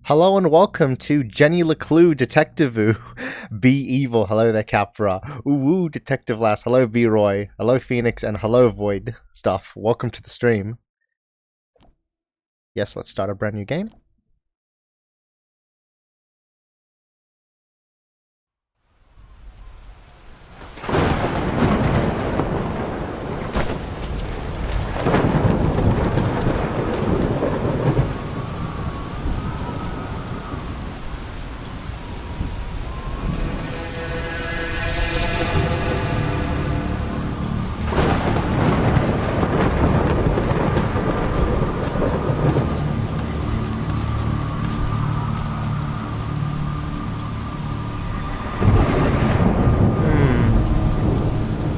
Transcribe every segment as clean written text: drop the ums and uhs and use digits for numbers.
Hello and welcome to Jenny LECLUE, Detectivu. Be evil. Hello there, Capra. Ooh, Detective Lass. Hello, B-Roy. Hello, Phoenix. And hello, Void Stuff. Welcome to the stream. Yes, let's start a brand new game.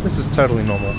This is totally normal.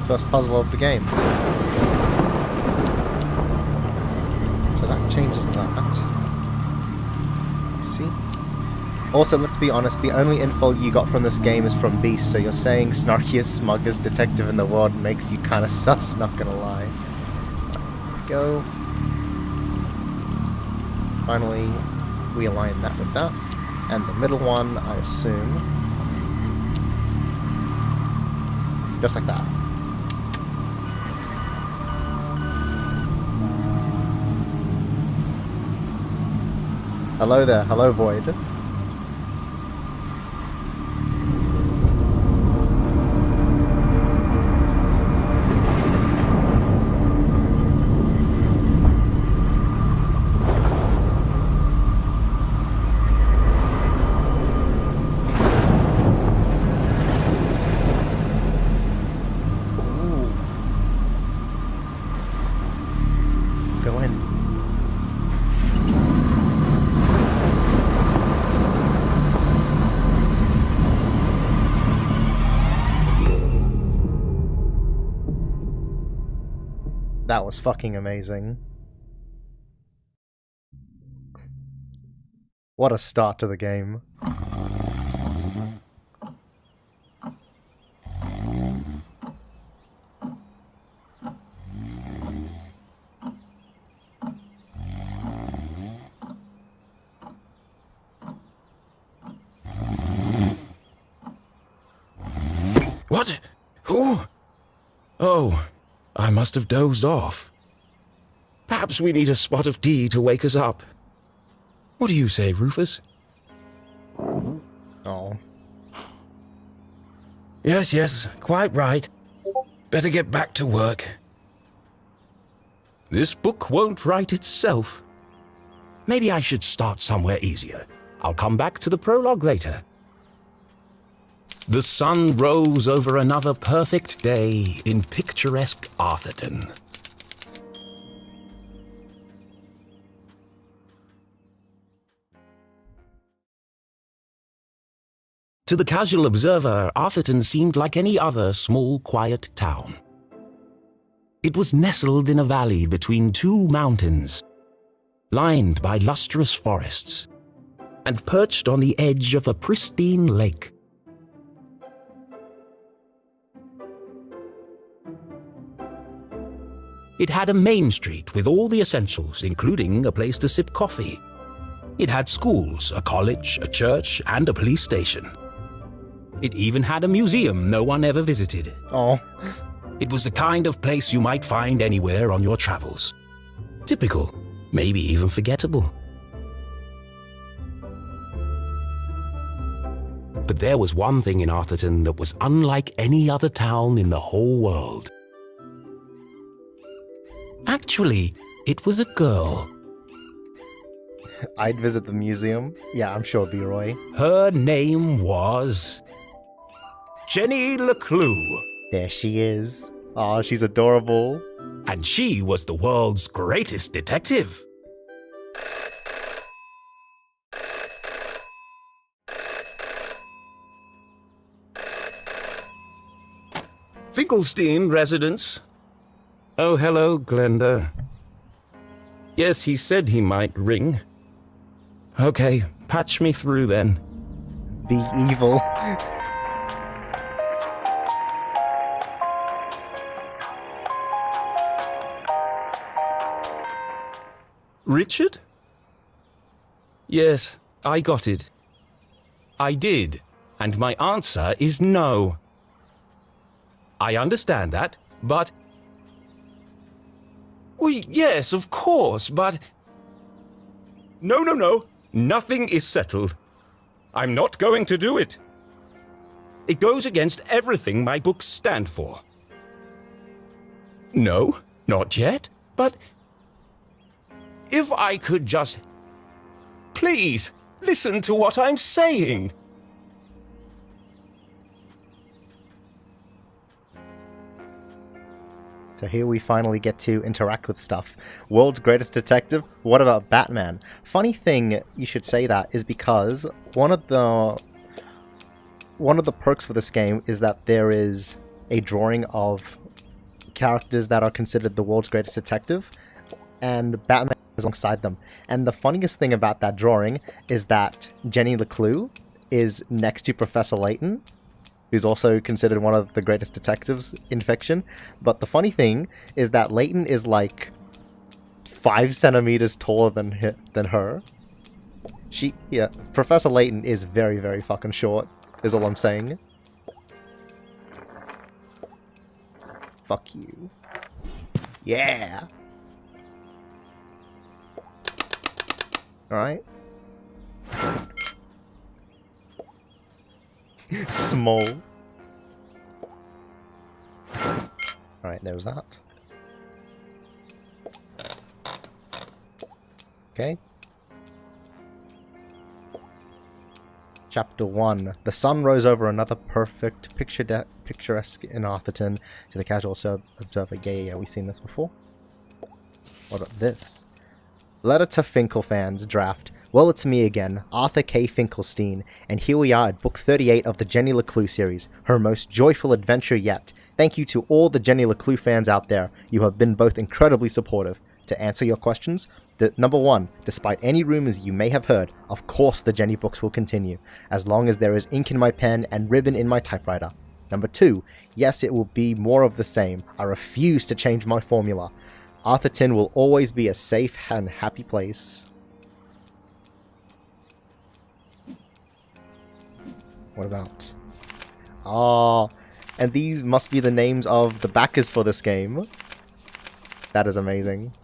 First puzzle of the game. So that changes that. See? Also, let's be honest, the only info you got from this game is from Beast, so you're saying snarkiest, smuggest detective in the world makes you kinda sus, not gonna lie. Go. Finally, we align that with that. And the middle one, I assume. Just like that. Hello there, hello Void. Ooh. Go in. That was fucking amazing. What a start to the game. What? Who? Oh, I must have dozed off. Perhaps we need a spot of tea to wake us up. What do you say, Rufus? Oh. Yes, quite right. Better get back to work. This book won't write itself. Maybe I should start somewhere easier. I'll come back to the prologue later. The sun rose over another perfect day in picturesque Arthurton. To the casual observer, Arthurton seemed like any other small, quiet town. It was nestled in a valley between two mountains, lined by lustrous forests, and perched on the edge of a pristine lake. It had a main street with all the essentials, including a place to sip coffee, It had schools, a college, a church, and a police station. It even had a museum no one ever visited. Oh. It was the kind of place you might find anywhere on your travels. Typical, maybe even forgettable. But there was one thing in Arthurton that was unlike any other town in the whole world. Actually, it was a girl. I'd visit the museum. Yeah, I'm sure, B-Roy. Her name was Jenny LECLUE. There she is. Oh, she's adorable. And she was the world's greatest detective. Finkelstein residence. Oh, hello, Glenda. Yes, he said he might ring. Okay, patch me through then. Be evil. Richard? Yes, I got it. I did, and my answer is no. I understand that, but... Well, yes, of course, but... No. Nothing is settled. I'm not going to do it. It goes against everything my books stand for. No, not yet, but... If I could just... Please, listen to what I'm saying. So here we finally get to interact with stuff. World's greatest detective? What about Batman? Funny thing you should say that is because one of the perks for this game is that there is a drawing of characters that are considered the world's greatest detective, and Batman is alongside them. And the funniest thing about that drawing is that Jenny LECLUE is next to Professor Layton, who's also considered one of the greatest detectives in fiction. But the funny thing is that Layton is like 5 centimeters taller than her. Professor Layton is very, very fucking short, is all I'm saying. Fuck you. Yeah! Alright. Small. Alright, there was that. Okay. Chapter 1. The sun rose over another perfect picturesque in Arthurton. To the casual observer, yeah, we've seen this before. What about this? Letter to Finkel fans, draft. Well, it's me again, Arthur K. Finkelstein, and here we are at book 38 of the Jenny LECLUE series, her most joyful adventure yet. Thank you to all the Jenny LECLUE fans out there. You have been both incredibly supportive. To answer your questions, number 1, despite any rumors you may have heard, of course the Jenny books will continue, as long as there is ink in my pen and ribbon in my typewriter. Number 2, yes, it will be more of the same. I refuse to change my formula. Arthurton will always be a safe and happy place. What about? Oh, and these must be the names of the backers for this game. That is amazing.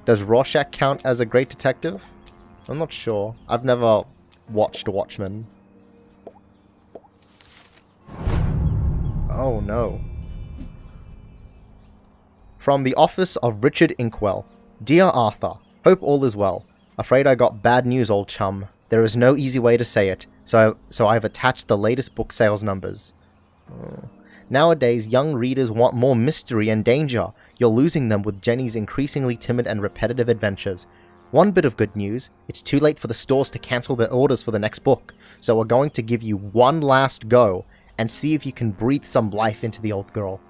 Does Rorschach count as a great detective? I'm not sure. I've never watched Watchmen. Oh no. From the office of Richard Inkwell. Dear Arthur, hope all is well. Afraid I got bad news, old chum. There is no easy way to say it, so I've attached the latest book sales numbers. Nowadays, young readers want more mystery and danger. You're losing them with Jenny's increasingly timid and repetitive adventures. One bit of good news, it's too late for the stores to cancel their orders for the next book, so we're going to give you one last go and see if you can breathe some life into the old girl.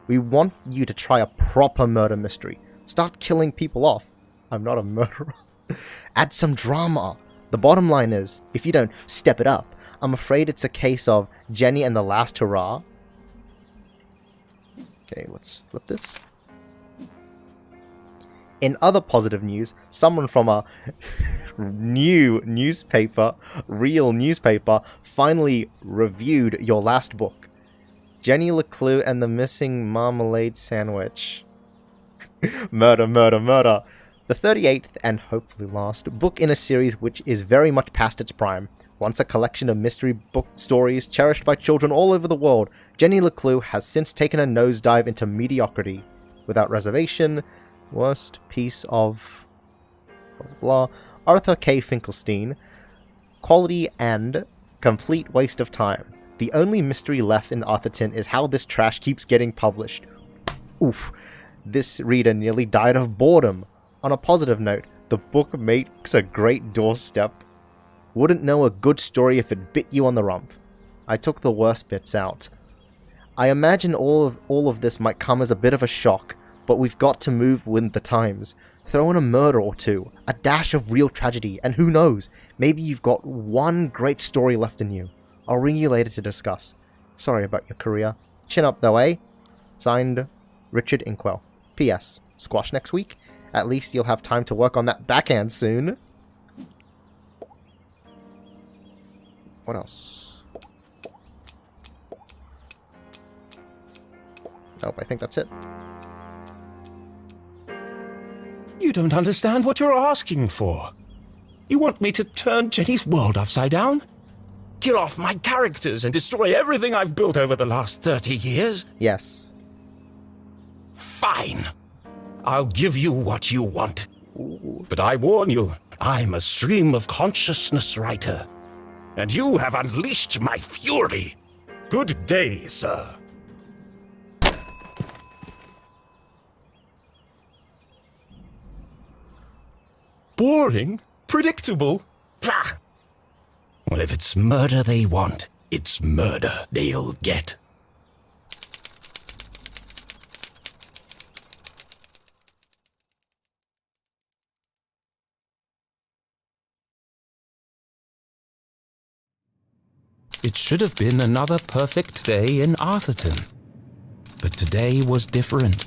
We want you to try a proper murder mystery. Start killing people off. I'm not a murderer. Add some drama. The bottom line is, if you don't step it up, I'm afraid it's a case of Jenny and the Last Hurrah. Okay, let's flip this. In other positive news, someone from a new newspaper, real newspaper, finally reviewed your last book. Jenny LeClue and the Missing Marmalade Sandwich. Murder, murder, murder. The 38th and hopefully last book in a series which is very much past its prime. Once a collection of mystery book stories cherished by children all over the world, Jenny LeClue has since taken a nosedive into mediocrity. Without reservation, worst piece of... blah, Arthur K. Finkelstein. Quality and complete waste of time. The only mystery left in Arthurton is how this trash keeps getting published. Oof. This reader nearly died of boredom. On a positive note, the book makes a great doorstep. Wouldn't know a good story if it bit you on the rump. I took the worst bits out. I imagine all of this might come as a bit of a shock, but we've got to move with the times. Throw in a murder or two, a dash of real tragedy, and who knows, maybe you've got one great story left in you. I'll ring you later to discuss. Sorry about your career. Chin up though, eh? Signed, Richard Inkwell. P.S. Squash next week? At least you'll have time to work on that backhand soon. What else? Nope, I think that's it. You don't understand what you're asking for. You want me to turn Jenny's world upside down? Kill off my characters and destroy everything I've built over the last 30 years? Yes. Fine. I'll give you what you want. Ooh. But I warn you, I'm a stream of consciousness writer. And you have unleashed my fury. Good day, sir. Boring? Predictable? Pah! Well, if it's murder they want, it's murder they'll get. It should have been another perfect day in Arthurton. But today was different.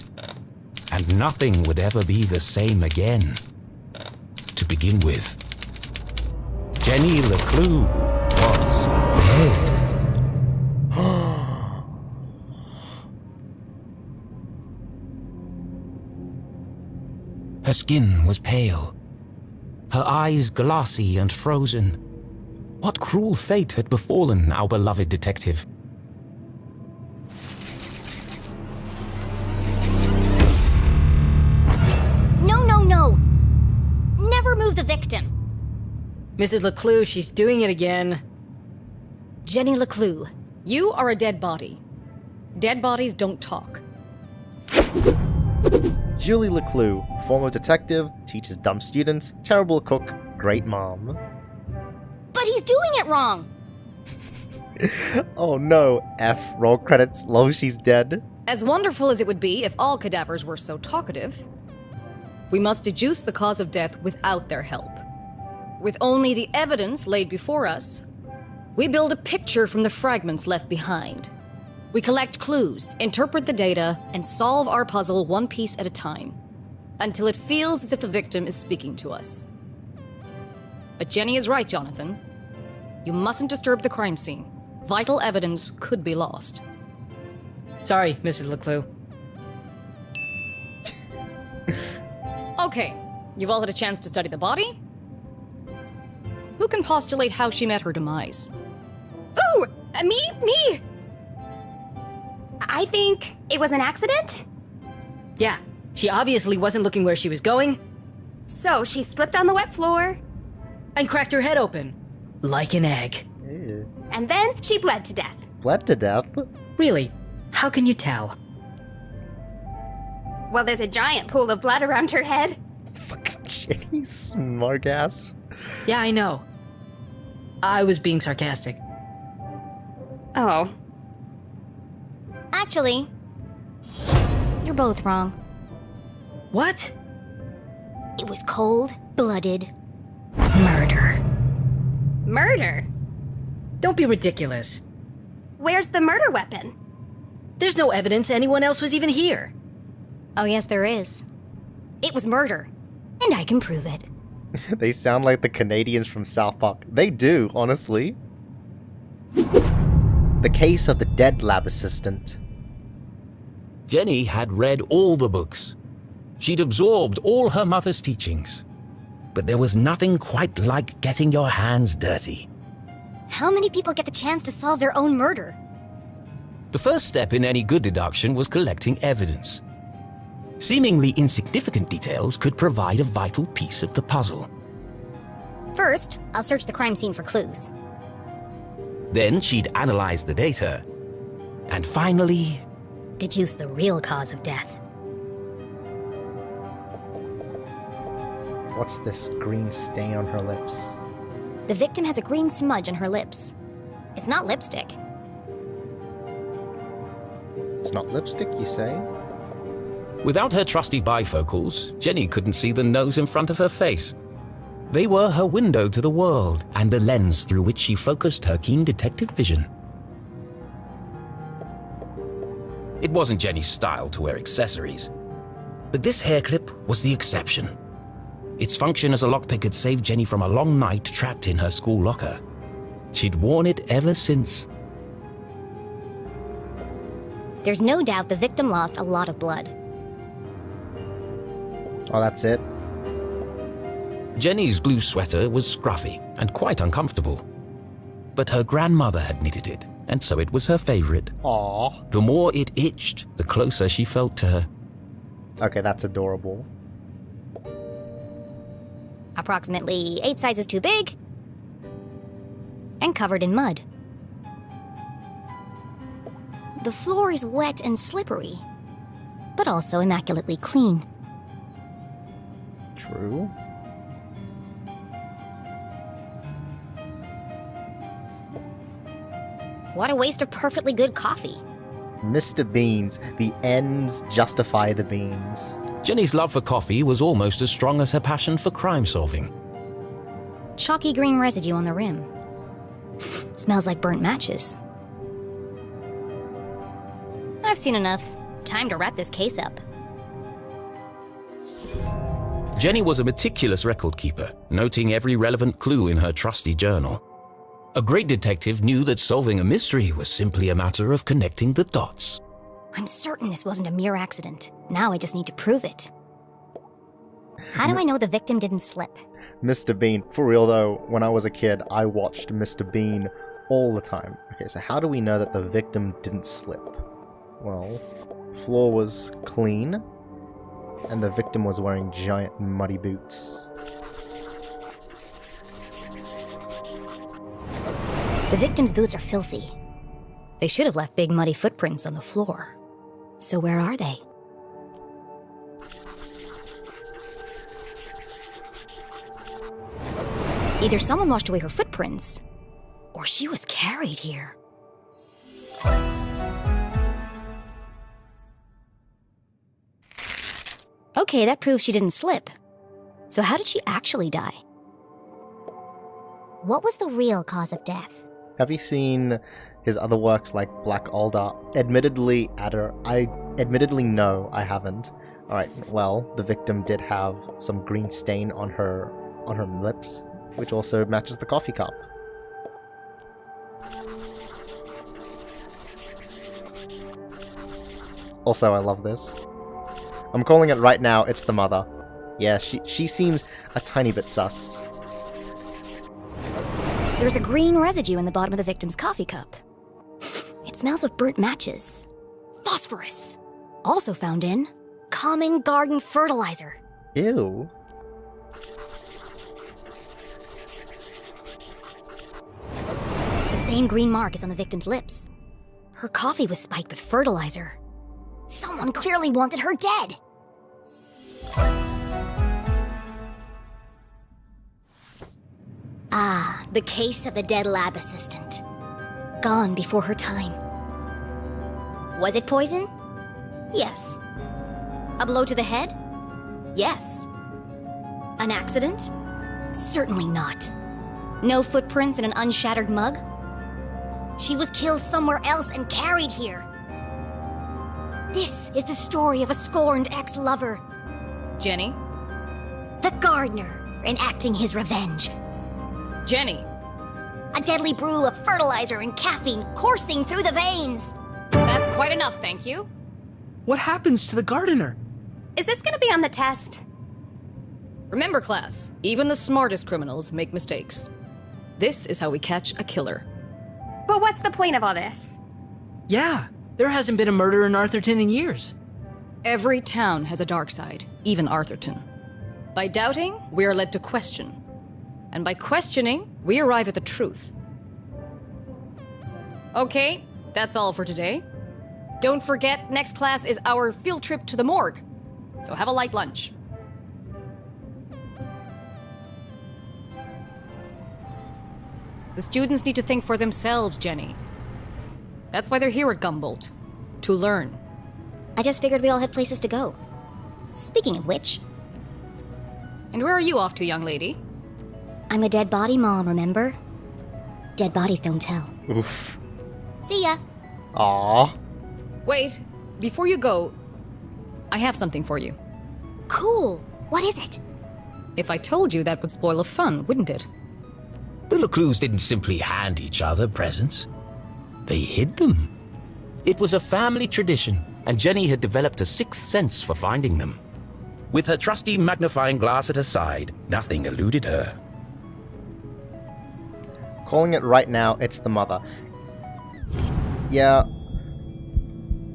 And nothing would ever be the same again. To begin with, Jenny LeClue was dead. Her skin was pale, her eyes glassy and frozen. What cruel fate had befallen our beloved detective? No, no, no! Never move the victim! Mrs. LeClue, she's doing it again. Jenny LeClue. You are a dead body. Dead bodies don't talk. Julie LeClue, former detective, teaches dumb students, terrible cook, great mom. But he's doing it wrong! Oh no, F, roll credits, lol, she's dead. As wonderful as it would be if all cadavers were so talkative, we must deduce the cause of death without their help. With only the evidence laid before us, we build a picture from the fragments left behind. We collect clues, interpret the data, and solve our puzzle one piece at a time, until it feels as if the victim is speaking to us. But Jenny is right, Jonathan. You mustn't disturb the crime scene. Vital evidence could be lost. Sorry, Mrs. LeClue. Okay, you've all had a chance to study the body? Who can postulate how she met her demise? Ooh! Me! I think it was an accident? Yeah, she obviously wasn't looking where she was going So she slipped on the wet floor, and cracked her head open. Like an egg. Ew. and then she bled to death. Bled to death? Really? How can you tell? Well, there's a giant pool of blood around her head. Fucking Jenny, smart ass. Yeah, I know. I was being sarcastic. Oh. Actually, you're both wrong. What? It was cold-blooded murder. Murder? Don't be ridiculous. Where's the murder weapon? There's no evidence anyone else was even here. Oh, yes, there is. It was murder. And I can prove it. They sound like the Canadians from South Park. They do, honestly. The case of the dead lab assistant. Jenny had read all the books. She'd absorbed all her mother's teachings. But there was nothing quite like getting your hands dirty. How many people get the chance to solve their own murder? The first step in any good deduction was collecting evidence. Seemingly insignificant details could provide a vital piece of the puzzle. First, I'll search the crime scene for clues. Then she'd analyze the data. And finally, Deduce the real cause of death. What's this green stain on her lips? The victim has a green smudge on her lips. It's not lipstick. It's not lipstick, you say? without her trusty bifocals, Jenny couldn't see the nose in front of her face. They were her window to the world and the lens through which she focused her keen detective vision. It wasn't Jenny's style to wear accessories, but this hair clip was the exception. Its function as a lockpick had saved Jenny from a long night trapped in her school locker. She'd worn it ever since. There's no doubt the victim lost a lot of blood. Oh, that's it? Jenny's blue sweater was scruffy and quite uncomfortable. But her grandmother had knitted it, and so it was her favorite. Aww. The more it itched, the closer she felt to her. Okay, that's adorable. Approximately 8 sizes too big, and covered in mud. The floor is wet and slippery, but also immaculately clean. True. What a waste of perfectly good coffee. Mr. Beans. The ends justify the beans. Jenny's love for coffee was almost as strong as her passion for crime solving. Chalky green residue on the rim. Smells like burnt matches. I've seen enough. Time to wrap this case up. Jenny was a meticulous record keeper, noting every relevant clue in her trusty journal. A great detective knew that solving a mystery was simply a matter of connecting the dots. I'm certain this wasn't a mere accident. Now I just need to prove it. How do I know the victim didn't slip? Mr. Bean. For real though, when I was a kid, I watched Mr. Bean all the time. Okay, so how do we know that the victim didn't slip? Well, floor was clean, and the victim was wearing giant muddy boots. The victim's boots are filthy. They should have left big muddy footprints on the floor. So where are they? Either someone washed away her footprints, or she was carried here. Okay, that proves she didn't slip. So how did she actually die? What was the real cause of death? Have you seen his other works like Black Alder? Admittedly, no, I haven't. Alright, well, the victim did have some green stain on her lips, which also matches the coffee cup. Also, I love this. I'm calling it right now, it's the mother. Yeah, she seems a tiny bit sus. There's a green residue in the bottom of the victim's coffee cup. It smells of burnt matches. Phosphorus. Also found in common garden fertilizer. Ew. The same green mark is on the victim's lips. Her coffee was spiked with fertilizer. Someone clearly wanted her dead. Ah, the case of the dead lab assistant. Gone before her time. Was it poison? Yes. A blow to the head? Yes. An accident? Certainly not. No footprints in an unshattered mug? She was killed somewhere else and carried here. This is the story of a scorned ex-lover. Jenny? The gardener enacting his revenge. Jenny! A deadly brew of fertilizer and caffeine coursing through the veins. That's quite enough, thank you. What happens to the gardener? Is this gonna be on the test? Remember, class, even the smartest criminals make mistakes. This is how we catch a killer. But what's the point of all this? Yeah, there hasn't been a murder in Arthurton in years. Every town has a dark side, even Arthurton. By doubting, we are led to question. And by questioning, we arrive at the truth. Okay, that's all for today. Don't forget, next class is our field trip to the morgue. So have a light lunch. The students need to think for themselves, Jenny. That's why they're here at Gumboldt. To learn. I just figured we all had places to go. Speaking of which, And where are you off to, young lady? I'm a dead body mom, remember? Dead bodies don't tell. Oof. See ya. Aww. Wait, before you go, I have something for you. Cool. What is it? If I told you, that would spoil the fun, wouldn't it? The LECLUEs didn't simply hand each other presents. They hid them. It was a family tradition, and Jenny had developed a sixth sense for finding them. With her trusty magnifying glass at her side, nothing eluded her. Calling it right now, it's the mother. Yeah.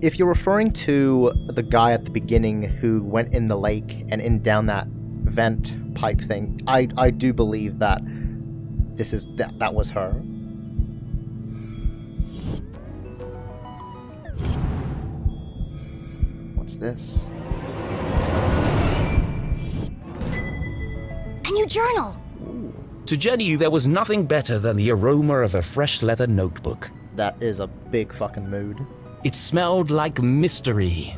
If you're referring to the guy at the beginning who went in the lake and in down that vent pipe thing, I do believe that that was her. What's this? A new journal. To Jenny, there was nothing better than the aroma of a fresh leather notebook. That is a big fucking mood. It smelled like mystery.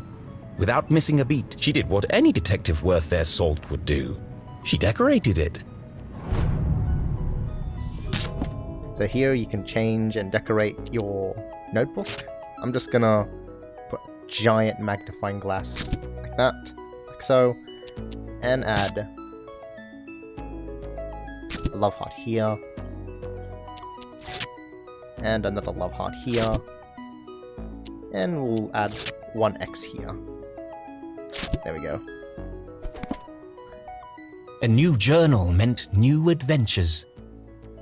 Without missing a beat, she did what any detective worth their salt would do. She decorated it. So here you can change and decorate your notebook. I'm just gonna put a giant magnifying glass like that, like so, and add a love heart here, and another love heart here, and we'll add one X here. There we go. A new journal meant new adventures.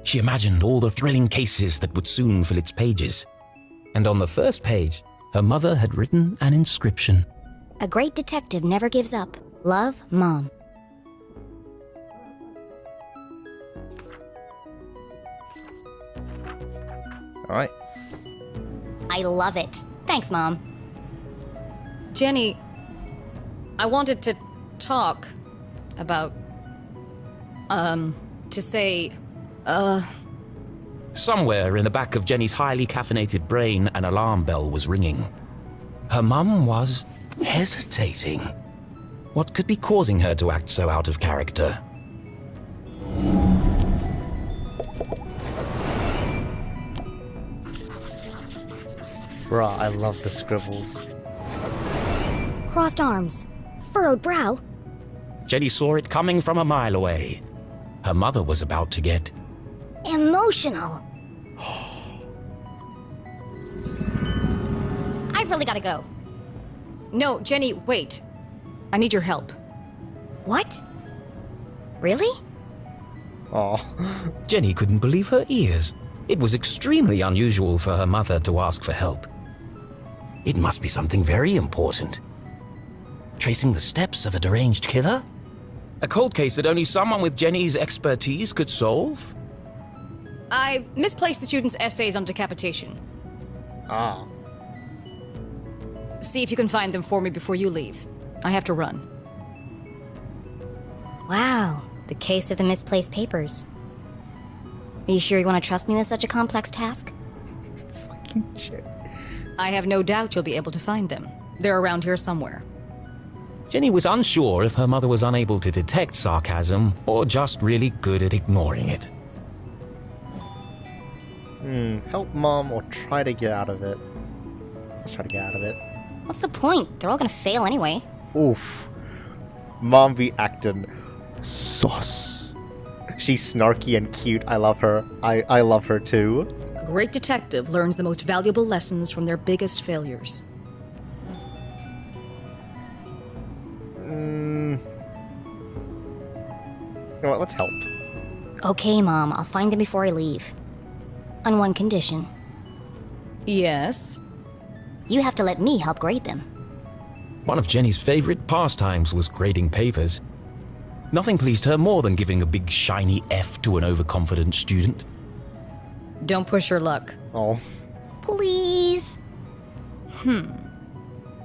She imagined all the thrilling cases that would soon fill its pages. And on the first page, her mother had written an inscription. A great detective never gives up. Love, Mom. Alright. I love it. Thanks, Mom. Jenny, I wanted to talk about, Somewhere in the back of Jenny's highly caffeinated brain, an alarm bell was ringing. Her mum was hesitating. What could be causing her to act so out of character? Bruh, I love the scribbles. Crossed arms. Furrowed brow. Jenny saw it coming from a mile away. Her mother was about to get Emotional. I've really gotta go. No, Jenny, wait. I need your help. What? Really? Aw. Jenny couldn't believe her ears. It was extremely unusual for her mother to ask for help. It must be something very important. Tracing the steps of a deranged killer? A cold case that only someone with Jenny's expertise could solve? I've misplaced the students' essays on decapitation. Ah. See if you can find them for me before you leave. I have to run. Wow. The case of the misplaced papers. Are you sure you want to trust me with such a complex task? Fucking shit. I have no doubt you'll be able to find them. They're around here somewhere. Jenny was unsure if her mother was unable to detect sarcasm or just really good at ignoring it. Help Mom or try to get out of it. Let's try to get out of it. What's the point? They're all gonna fail anyway. Oof. Mom be acting sus. She's snarky and cute. I love her. I love her too. A great detective learns the most valuable lessons from their biggest failures. You know what? Let's help. Okay, Mom, I'll find them before I leave. On one condition. Yes? You have to let me help grade them. One of Jenny's favorite pastimes was grading papers. Nothing pleased her more than giving a big shiny F to an overconfident student. Don't push your luck. Oh. Please?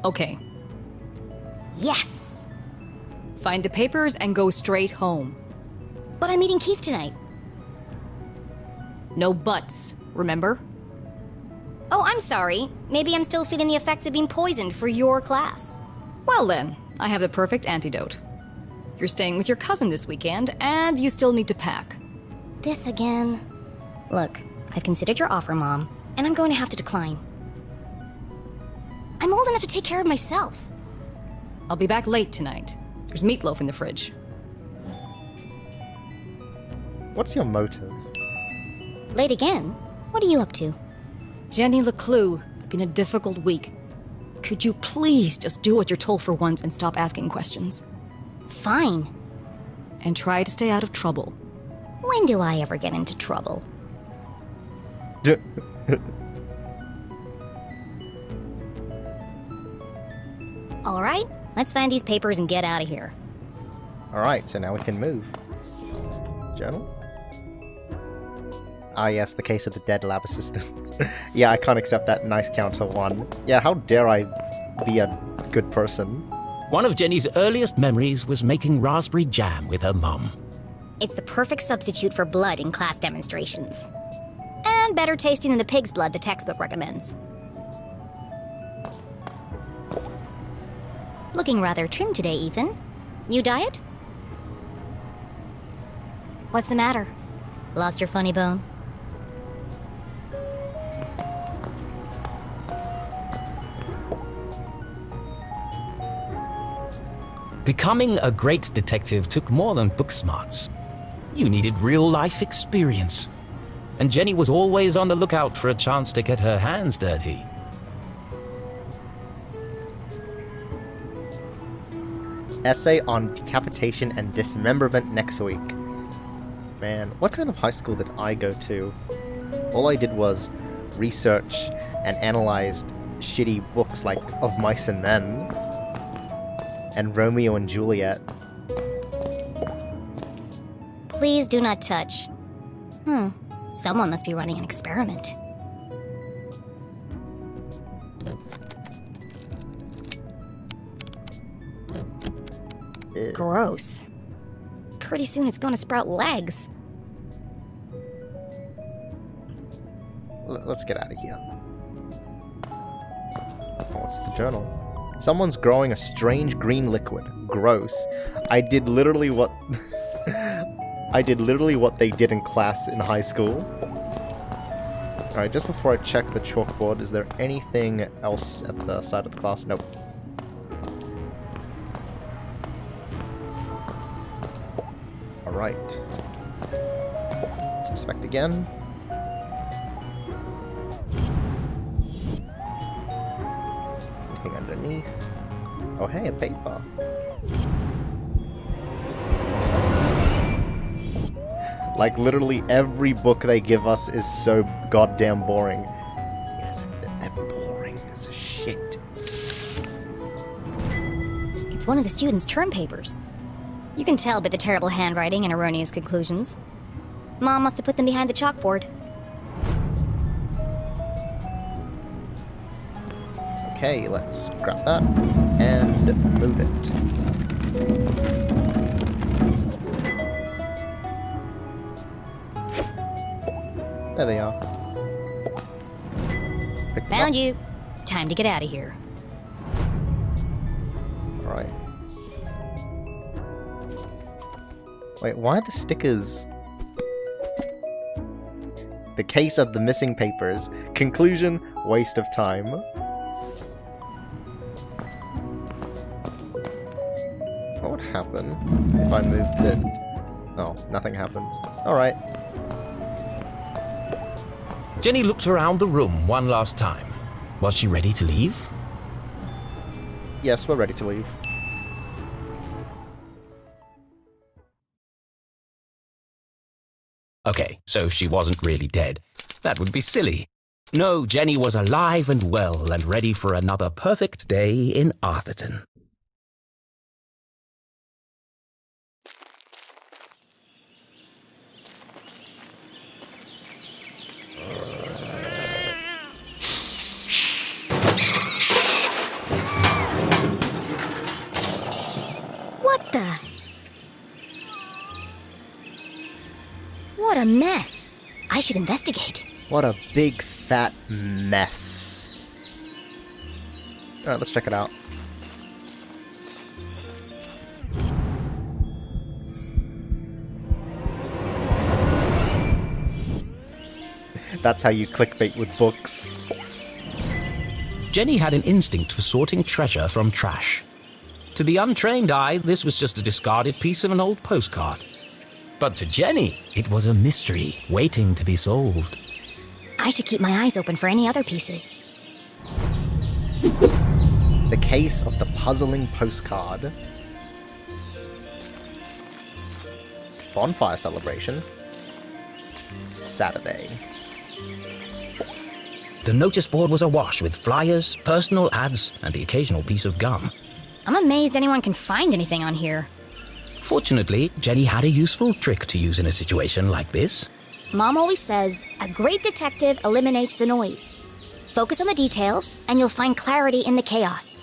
Okay. Yes! Find the papers and go straight home. But I'm meeting Keith tonight. No buts, remember? Oh, I'm sorry. Maybe I'm still feeling the effects of being poisoned for your class. Well then, I have the perfect antidote. You're staying with your cousin this weekend, and you still need to pack. This again? Look, I've considered your offer, Mom, and I'm going to have to decline. I'm old enough to take care of myself. I'll be back late tonight. There's meatloaf in the fridge. What's your motive? Late again? What are you up to? Jenny LECLUE, it's been a difficult week. Could you please just do what you're told for once and stop asking questions? Fine. And try to stay out of trouble. When do I ever get into trouble? All right, let's find these papers and get out of here. Alright, so now we can move. Journal? Ah yes, the case of the dead lab assistant. Yeah, I can't accept that nice counter one. Yeah, how dare I be a good person? One of Jenny's earliest memories was making raspberry jam with her mum. It's the perfect substitute for blood in class demonstrations. And better tasting than the pig's blood the textbook recommends. Looking rather trim today, Ethan. New diet? What's the matter? Lost your funny bone? Becoming a great detective took more than book smarts. You needed real-life experience. And Jenny was always on the lookout for a chance to get her hands dirty. Essay on decapitation and dismemberment next week. Man, what kind of high school did I go to? All I did was research and analyzed shitty books like Of Mice and Men and Romeo and Juliet. Please do not touch. Someone must be running an experiment. Gross. Pretty soon it's gonna sprout legs. Let's get out of here. Oh, what's the journal? Someone's growing a strange green liquid. Gross. I did literally what they did in class in high school. Alright, just before I check the chalkboard, is there anything else at the side of the class? Nope. Alright. Let's inspect again. Anything underneath? Oh hey, a paper. Like, literally every book they give us is so goddamn boring. Yeah, they're boring as shit. It's one of the students' term papers. You can tell by the terrible handwriting and erroneous conclusions. Mom must have put them behind the chalkboard. Okay, let's grab that and move it. There they are. Pick them Found up. you. Time to get out of here. Right. Wait, why are the stickers... The case of the missing papers. Conclusion, waste of time. What would happen if I moved it? Oh, nothing happens. Alright. Jenny looked around the room one last time. Was she ready to leave? Yes, we're ready to leave. Okay, so she wasn't really dead. That would be silly. No, Jenny was alive and well and ready for another perfect day in Arthurton. What the? What a mess. I should investigate. What a big fat mess. Alright, let's check it out. That's how you clickbait with books. Jenny had an instinct for sorting treasure from trash. To the untrained eye, this was just a discarded piece of an old postcard. But to Jenny, it was a mystery waiting to be solved. I should keep my eyes open for any other pieces. The case of the puzzling postcard. Bonfire celebration. Saturday. The notice board was awash with flyers, personal ads, and the occasional piece of gum. I'm amazed anyone can find anything on here. Fortunately, Jenny had a useful trick to use in a situation like this. Mom always says, a great detective eliminates the noise. Focus on the details, and you'll find clarity in the chaos.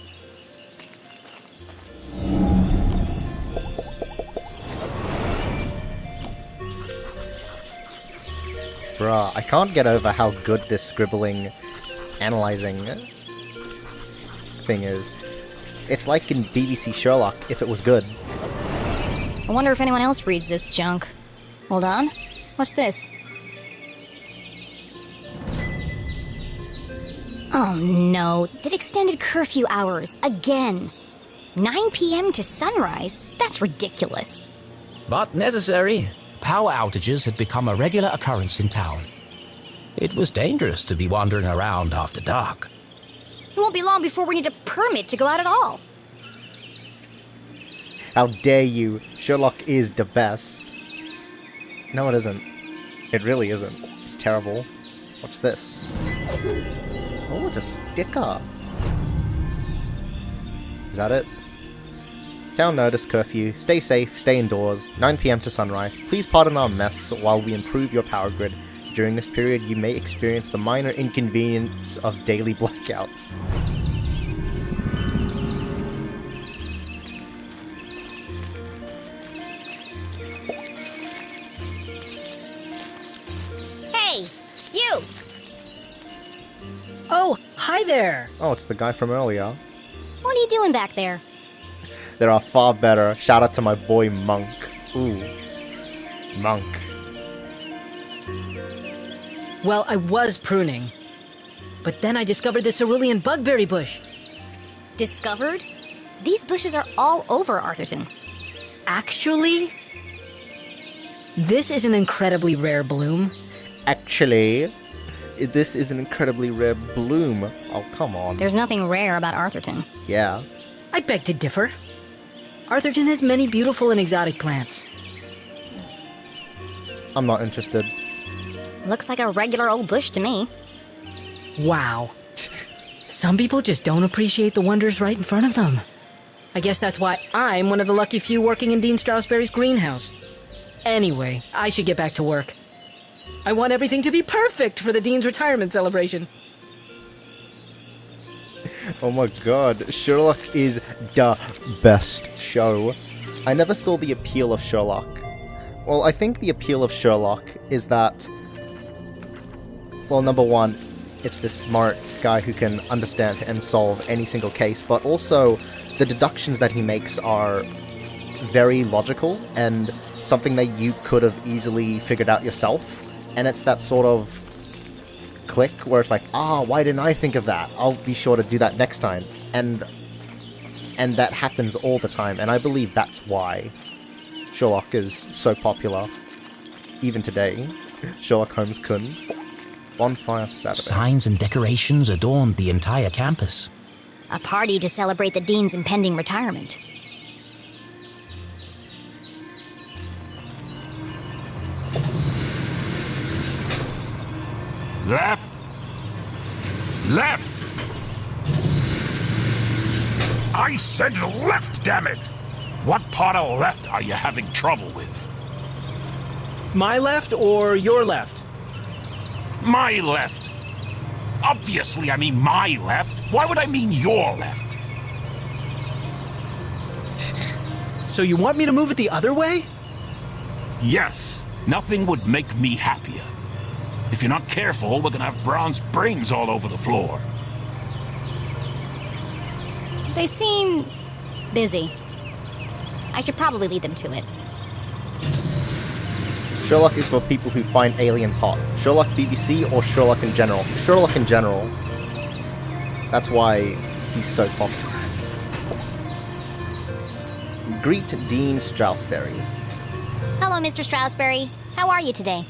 Bruh, I can't get over how good this scribbling, analyzing thing is. It's like in BBC Sherlock, if it was good. I wonder if anyone else reads this junk. Hold on. What's this? Oh no, they've extended curfew hours again. 9 p.m. to sunrise? That's ridiculous. But necessary. Power outages had become a regular occurrence in town. It was dangerous to be wandering around after dark. It won't be long before we need a permit to go out at all. How dare you? Sherlock is the best. No, it isn't. It really isn't. It's terrible. What's this? Oh, it's a sticker. Is that it? Town notice curfew. Stay safe, stay indoors. 9 p.m. to sunrise. Please pardon our mess while we improve your power grid. During this period, you may experience the minor inconvenience of daily blackouts. Hey, you! Oh, hi there! Oh, it's the guy from earlier. What are you doing back there? There are far better. Shout out to my boy Monk. Ooh. Monk. Well, I was pruning. But then I discovered the cerulean bugberry bush. Discovered? These bushes are all over Arthurton. Actually, this is an incredibly rare bloom. Actually, this is an incredibly rare bloom. Oh, come on. There's nothing rare about Arthurton. Yeah. I beg to differ. Arthurton has many beautiful and exotic plants. I'm not interested. Looks like a regular old bush to me. Wow. Some people just don't appreciate the wonders right in front of them. I guess that's why I'm one of the lucky few working in Dean Strasberry's greenhouse. Anyway, I should get back to work. I want everything to be perfect for the Dean's retirement celebration. Oh my god, Sherlock is the best show. I never saw the appeal of Sherlock. Well, I think the appeal of Sherlock is that... Well, number one, it's this smart guy who can understand and solve any single case, but also the deductions that he makes are very logical and something that you could have easily figured out yourself. And it's that sort of click where it's like, why didn't I think of that? I'll be sure to do that next time. And And that happens all the time, and I believe that's why Sherlock is so popular. Even today, Sherlock Holmes Kun. Bonfire Saturday. Signs and decorations adorned the entire campus. A party to celebrate the dean's impending retirement. Left! Left! I said left, damn it! What part of left are you having trouble with? My left or your left? My left. Obviously, I mean my left. Why would I mean your left? So you want me to move it the other way? Yes, nothing would make me happier. If you're not careful, we're gonna have bronze brains all over the floor. They seem busy. I should probably lead them to it. Sherlock is for people who find aliens hot. Sherlock BBC or Sherlock in general? Sherlock in general. That's why he's so popular. Greet Dean Strasberry. Hello, Mr. Strasberry. How are you today?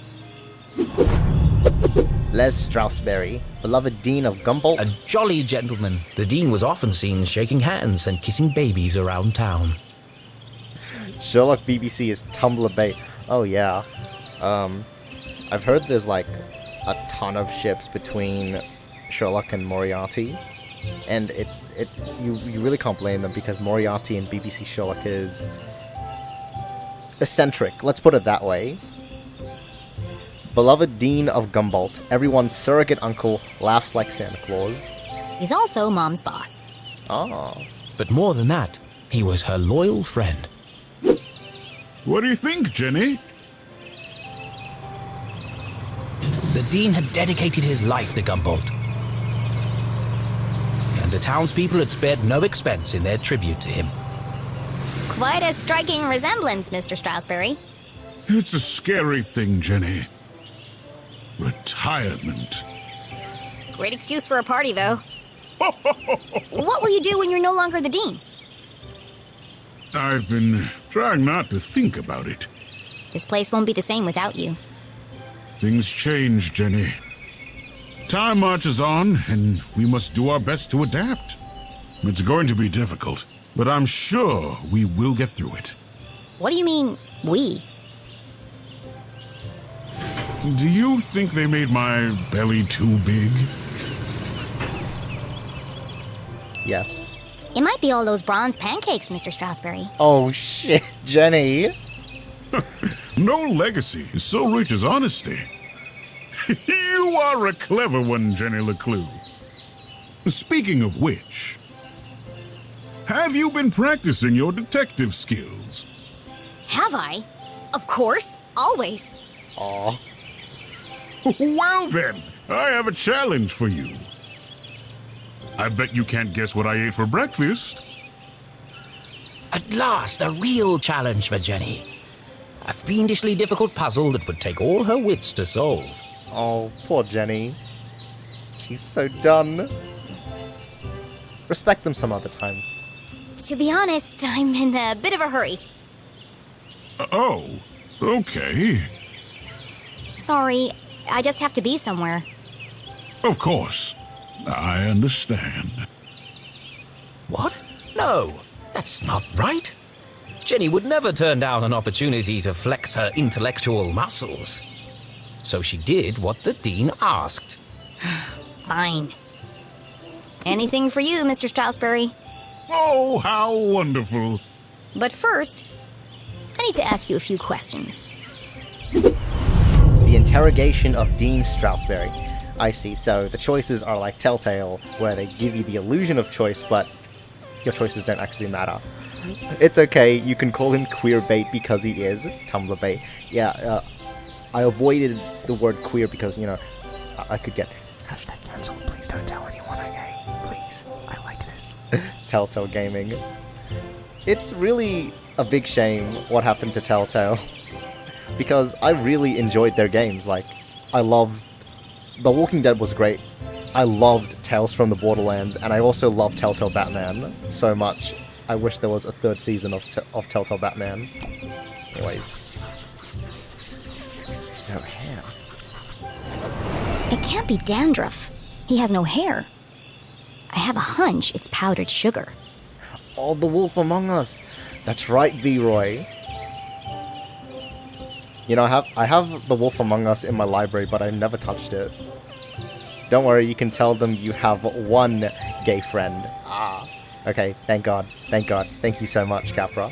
Les Strasberry, beloved Dean of Gumboldt. A jolly gentleman, the dean was often seen shaking hands and kissing babies around town. Sherlock BBC is Tumblr bait. Oh yeah. I've heard there's like a ton of ships between Sherlock and Moriarty, and you really can't blame them because Moriarty and BBC Sherlock is eccentric. Let's put it that way. Beloved Dean of Gumboldt, everyone's surrogate uncle, laughs like Santa Claus. He's also Mom's boss. Ah. But more than that, he was her loyal friend. What do you think, Jenny? The dean had dedicated his life to Gumboldt, and the townspeople had spared no expense in their tribute to him. Quite a striking resemblance, Mr. Strasberry. It's a scary thing, Jenny. Retirement. Great excuse for a party, though. What will you do when you're no longer the dean? I've been trying not to think about it. This place won't be the same without you. Things change, Jenny. Time marches on, and we must do our best to adapt. It's going to be difficult, but I'm sure we will get through it. What do you mean, we? Do you think they made my belly too big? Yes. It might be all those bronze pancakes, Mr. Strasberry. Oh shit, Jenny. No legacy is so rich as honesty. You are a clever one, Jenny LECLUE. Speaking of which, have you been practicing your detective skills? Have I? Of course, always. Aw. Well then, I have a challenge for you. I bet you can't guess what I ate for breakfast. At last, a real challenge for Jenny. A fiendishly difficult puzzle that would take all her wits to solve. Oh, poor Jenny. She's so done. Respect them some other time. To be honest, I'm in a bit of a hurry. Oh, okay. Sorry, I just have to be somewhere. Of course. I understand. What? No, that's not right. Jenny would never turn down an opportunity to flex her intellectual muscles. So she did what the dean asked. Fine. Anything for you, Mr. Strasberry. Oh, how wonderful. But first, I need to ask you a few questions. The interrogation of Dean Strasberry. I see, so the choices are like Telltale, where they give you the illusion of choice, but your choices don't actually matter. It's okay, you can call him queer bait because he is Tumblr bait. Yeah, I avoided the word queer because, you know, I could get hashtag cancel, please don't tell anyone I'm gay. Please, I like this. Telltale Gaming. It's really a big shame what happened to Telltale. Because I really enjoyed their games. Like, I loved... The Walking Dead was great. I loved Tales from the Borderlands, and I also loved Telltale Batman so much. I wish there was a third season of Telltale Batman. Anyways. No hair. It can't be dandruff. He has no hair. I have a hunch it's powdered sugar. Oh, the Wolf Among Us! That's right, V-Roy. You know, I have the Wolf Among Us in my library, but I've never touched it. Don't worry, you can tell them you have one gay friend. Ah. Okay, thank God. Thank God. Thank you so much, Capra.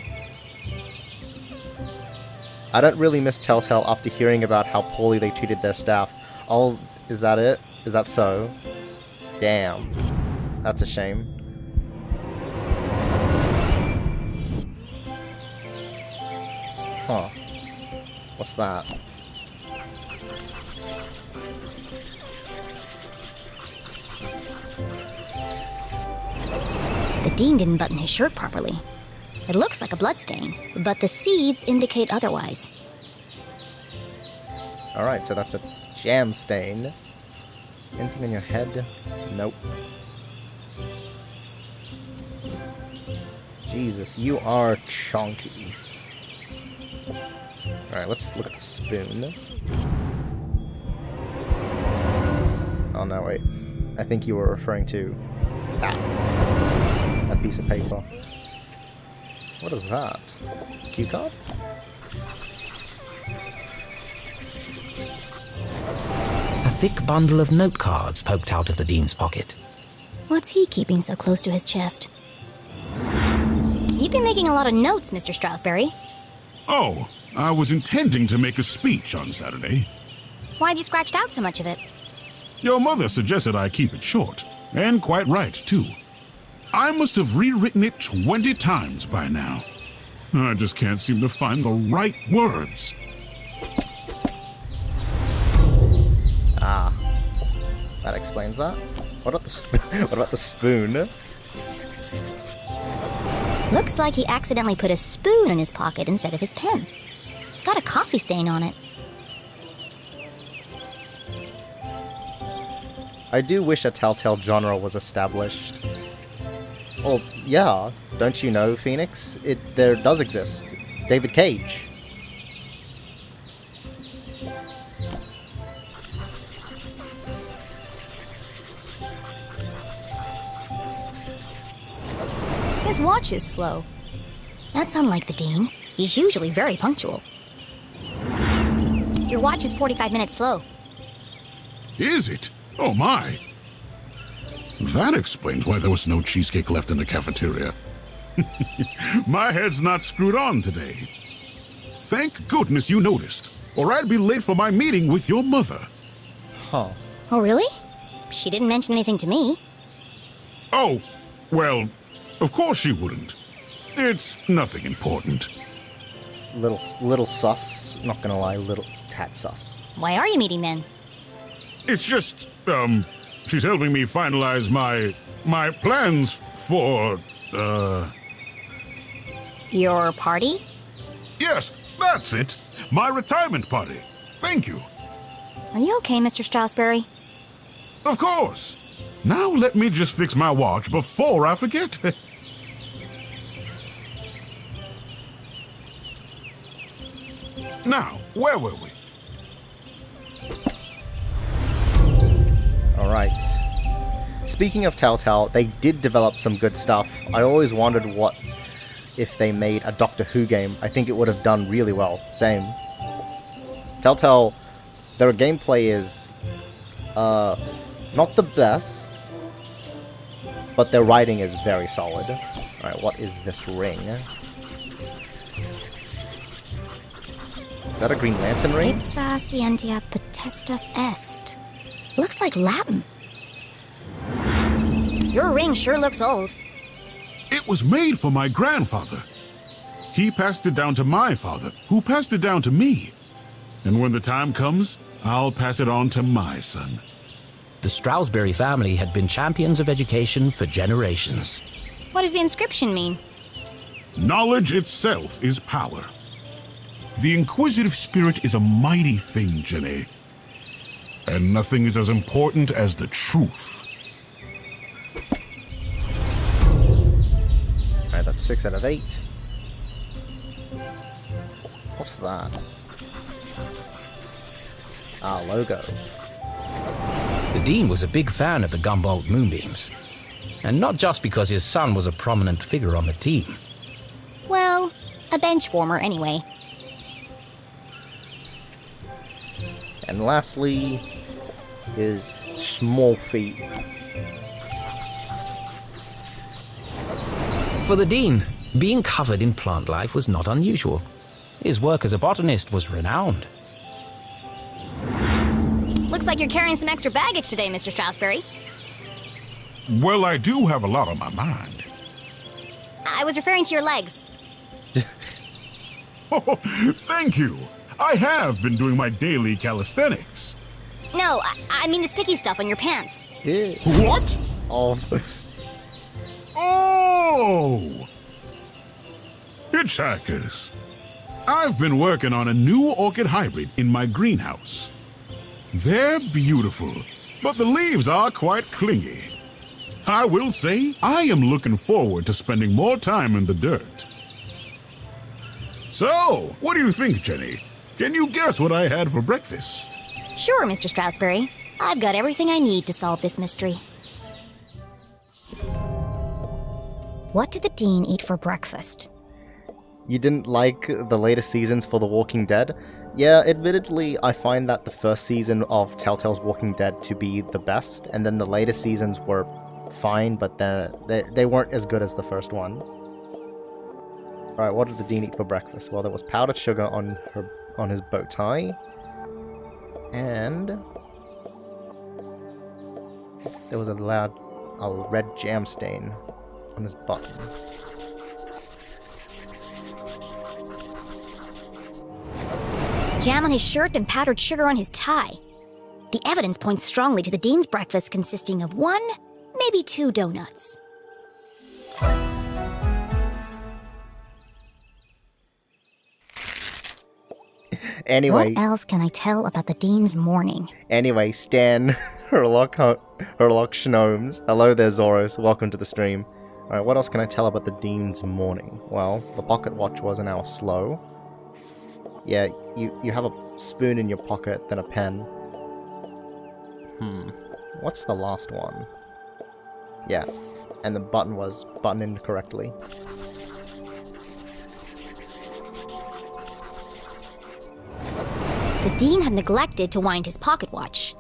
I don't really miss Telltale after hearing about how poorly they treated their staff. Oh, is that it? Is that so? Damn. That's a shame. Huh. What's that? The Dean didn't button his shirt properly. It looks like a bloodstain, but the seeds indicate otherwise. Alright, so that's a jam stain. Anything in your head? Nope. Jesus, you are chonky. Alright, let's look at the spoon. Oh no, wait. I think you were referring to that. That piece of paper. What is that? Cue cards? A thick bundle of note cards poked out of the Dean's pocket. What's he keeping so close to his chest? You've been making a lot of notes, Mr. Stroudsbury. Oh, I was intending to make a speech on Saturday. Why have you scratched out so much of it? Your mother suggested I keep it short, and quite right, too. I must have rewritten it 20 times by now. I just can't seem to find the right words. Ah. That explains that. What about the what about the spoon? Looks like he accidentally put a spoon in his pocket instead of his pen. It's got a coffee stain on it. I do wish a Telltale genre was established. Well, yeah, don't you know, Phoenix? There does exist. David Cage. His watch is slow. That's unlike the Dean. He's usually very punctual. Your watch is 45 minutes slow. Is it? Oh my. That explains why there was no cheesecake left in the cafeteria. My head's not screwed on today. Thank goodness you noticed, or I'd be late for my meeting with your mother. Huh. Oh, really? She didn't mention anything to me. Oh, well, of course she wouldn't. It's nothing important. Little sus. Not gonna lie, little tad sus. Why are you meeting then? It's just, she's helping me finalize my plans for, Your party? Yes, that's it. My retirement party. Thank you. Are you okay, Mr. Stroudsbury? Of course. Now let me just fix my watch before I forget. Now, where were we? Alright. Speaking of Telltale, they did develop some good stuff. I always wondered what if they made a Doctor Who game. I think it would have done really well. Same. Telltale, their gameplay is not the best, but their writing is very solid. Alright, what is this ring? Is that a Green Lantern ring? Ipsa scientia potestas est. Looks like Latin. Your ring sure looks old. It was made for my grandfather. He passed it down to my father, who passed it down to me. And when the time comes, I'll pass it on to my son. The Stroudsbury family had been champions of education for generations. What does the inscription mean? Knowledge itself is power. The inquisitive spirit is a mighty thing, Jenny. And nothing is as important as the truth. Alright, that's 6 out of 8. What's that? Ah, logo. The Dean was a big fan of the Gumboldt moonbeams. And not just because his son was a prominent figure on the team. Well, a bench warmer anyway. And lastly, is small feet. For the Dean, being covered in plant life was not unusual. His work as a botanist was renowned. Looks like you're carrying some extra baggage today, Mr. Strasberry. Well, I do have a lot on my mind. I was referring to your legs. Oh, thank you. I have been doing my daily calisthenics. No, I mean the sticky stuff on your pants. Yeah. What? Oh. Oh! Hitchhikers. I've been working on a new orchid hybrid in my greenhouse. They're beautiful, but the leaves are quite clingy. I will say, I am looking forward to spending more time in the dirt. So, what do you think, Jenny? Can you guess what I had for breakfast? Sure, Mr. Strasberry. I've got everything I need to solve this mystery. What did the Dean eat for breakfast? You didn't like the later seasons for The Walking Dead? Yeah, admittedly, I find that the first season of Telltale's Walking Dead to be the best, and then the later seasons were fine, but then they weren't as good as the first one. Alright, what did the Dean eat for breakfast? Well, there was powdered sugar on his bow tie, and there was a red jam stain on his button. Jam on his shirt and powdered sugar on his tie. The evidence points strongly to the Dean's breakfast consisting of 1, maybe 2 donuts. Anyway. What else can I tell about the Dean's morning? Anyway, Stan, Herlock Schnomes. Hello there, Zoros. Welcome to the stream. Alright, what else can I tell about the Dean's morning? Well, the pocket watch was an hour slow. Yeah, you have a spoon in your pocket, then a pen. What's the last one? Yeah, and the button was buttoned incorrectly. The Dean had neglected to wind his pocket watch.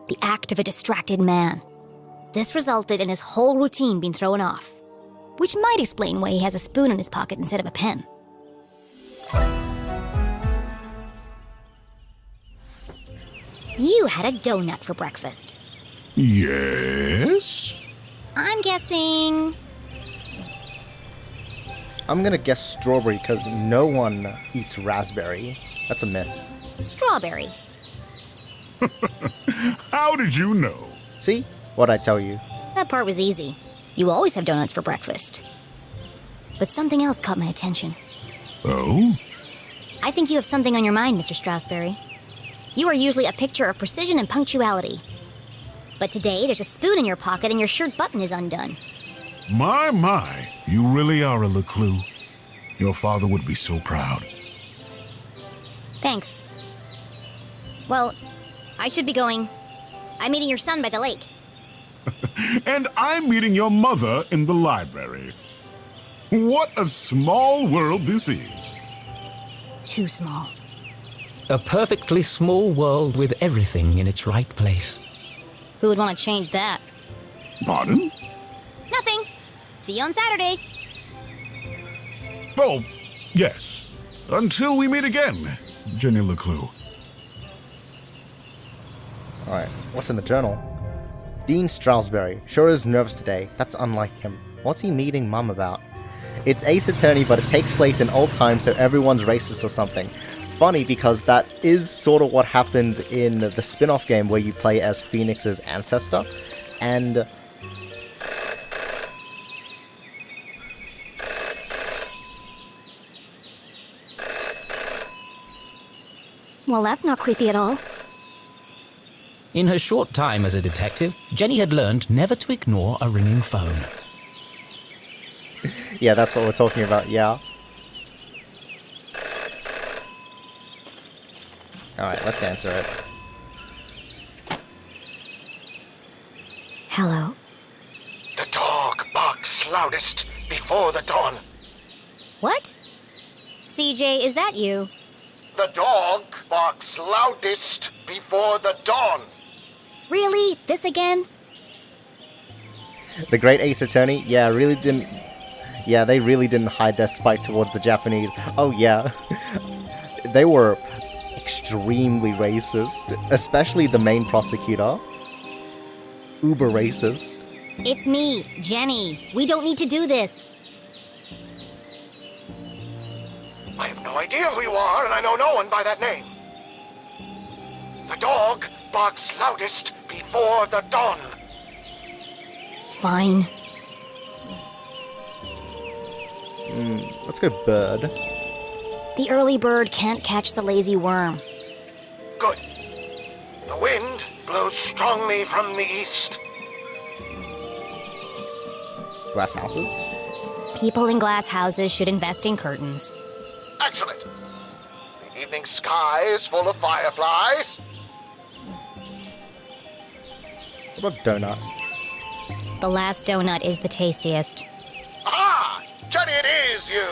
The act of a distracted man. This resulted in his whole routine being thrown off, which might explain why he has a spoon in his pocket instead of a pen. You had a donut for breakfast. Yes? I'm guessing... I'm gonna guess strawberry, because no one eats raspberry. That's a myth. strawberry. How did you know? See? What'd I tell you? That part was easy. You always have donuts for breakfast. But something else caught my attention. Oh? I think you have something on your mind, Mr. Strasberry. You are usually a picture of precision and punctuality. But today, there's a spoon in your pocket and your shirt button is undone. My, you really are a LECLUE. Your father would be so proud. Thanks. Well, I should be going. I'm meeting your son by the lake. And I'm meeting your mother in the library. What a small world this is. Too small. A perfectly small world with everything in its right place. Who would want to change that? Pardon? Nothing. See you on Saturday. Oh, yes. Until we meet again, Jenny LECLUE. Alright, what's in the journal? Dean Strasberry. Sure is nervous today. That's unlike him. What's he meeting Mum about? It's Ace Attorney, but it takes place in old times, so everyone's racist or something. Funny, because that is sort of what happens in the spin-off game where you play as Phoenix's ancestor. And... Well, that's not creepy at all. In her short time as a detective, Jenny had learned never to ignore a ringing phone. Yeah, that's what we're talking about, yeah. Alright, let's answer it. Hello. The dog barks loudest before the dawn. What? CJ, is that you? The dog barks loudest before the dawn. Really? This again? The Great Ace Attorney? Yeah, really didn't... Yeah, they really didn't hide their spite towards the Japanese. Oh, yeah. They were extremely racist. Especially the main prosecutor. Uber racist. It's me, Jenny. We don't need to do this. I have no idea who you are, and I know no one by that name. The dog barks loudest before the dawn. Fine. Let's go bird. The early bird can't catch the lazy worm. Good. The wind blows strongly from the east. Glass houses. People in glass houses should invest in curtains. Excellent. The evening sky is full of fireflies. What about donut? The last donut is the tastiest. Aha! Jenny, it is you!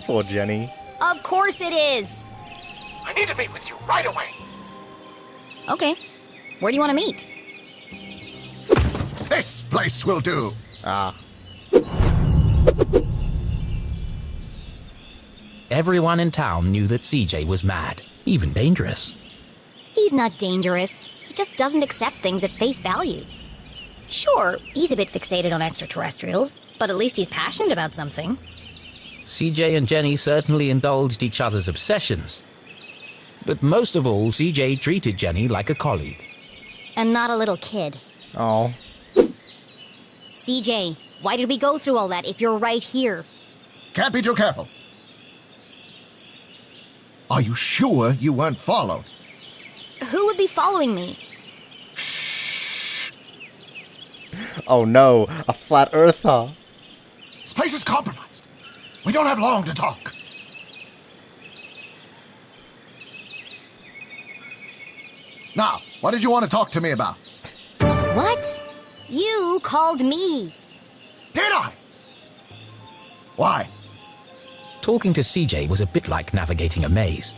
Poor Jenny. Of course it is! I need to meet with you right away. Okay. Where do you want to meet? This place will do. Ah. Everyone in town knew that CJ was mad, even dangerous. He's not dangerous. He just doesn't accept things at face value. Sure, he's a bit fixated on extraterrestrials, but at least he's passionate about something. CJ and Jenny certainly indulged each other's obsessions. But most of all, CJ treated Jenny like a colleague. And not a little kid. Oh. CJ, why did we go through all that if you're right here? Can't be too careful. Are you sure you weren't followed? Who would be following me? Shh. Oh no, a flat earther. This place is compromised. We don't have long to talk. Now, what did you want to talk to me about? What? You called me. Did I? Why? Talking to CJ was a bit like navigating a maze.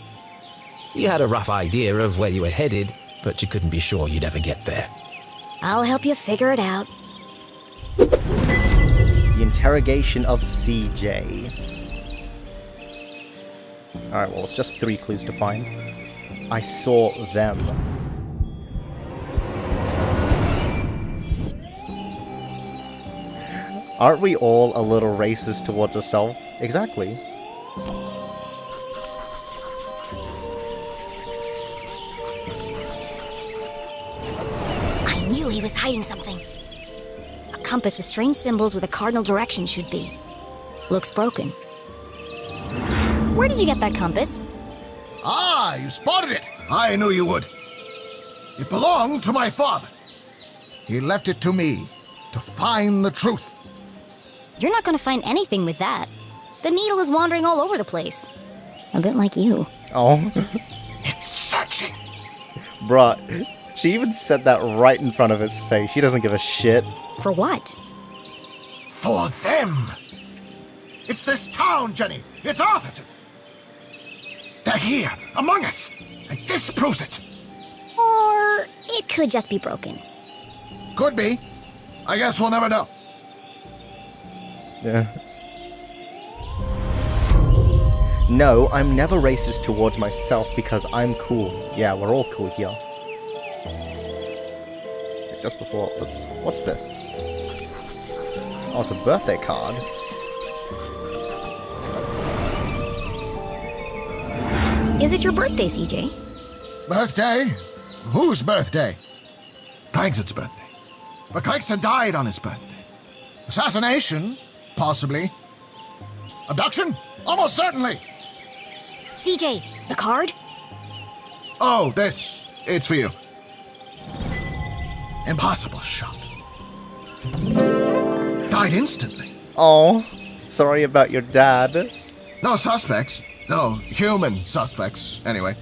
You had a rough idea of where you were headed, but you couldn't be sure you'd ever get there. I'll help you figure it out. The interrogation of CJ. Alright, well, it's just 3 clues to find. I saw them. Aren't we all a little racist towards ourselves? Exactly. I knew he was hiding something. A compass with strange symbols where the cardinal direction should be. Looks broken. Where did you get that compass? Ah, you spotted it. I knew you would. It belonged to my father. He left it to me to find the truth. You're not going to find anything with that. The needle is wandering all over the place. A bit like you. Oh. It's searching. Bruh, she even said that right in front of his face. She doesn't give a shit. For what? For them. It's this town, Jenny. It's Arthurton. They're here, among us. And this proves it. Or it could just be broken. Could be. I guess we'll never know. Yeah. No, I'm never racist towards myself because I'm cool. Yeah, we're all cool here. Just before, what's this? Oh, it's a birthday card. Is it your birthday, CJ? Birthday? Whose birthday? Craig's birthday. But Craigson died on his birthday. Assassination? Possibly. Abduction? Almost certainly. CJ, the card? Oh, this. It's for you. Impossible shot. Died instantly. Oh, sorry about your dad. No suspects. No human suspects, anyway.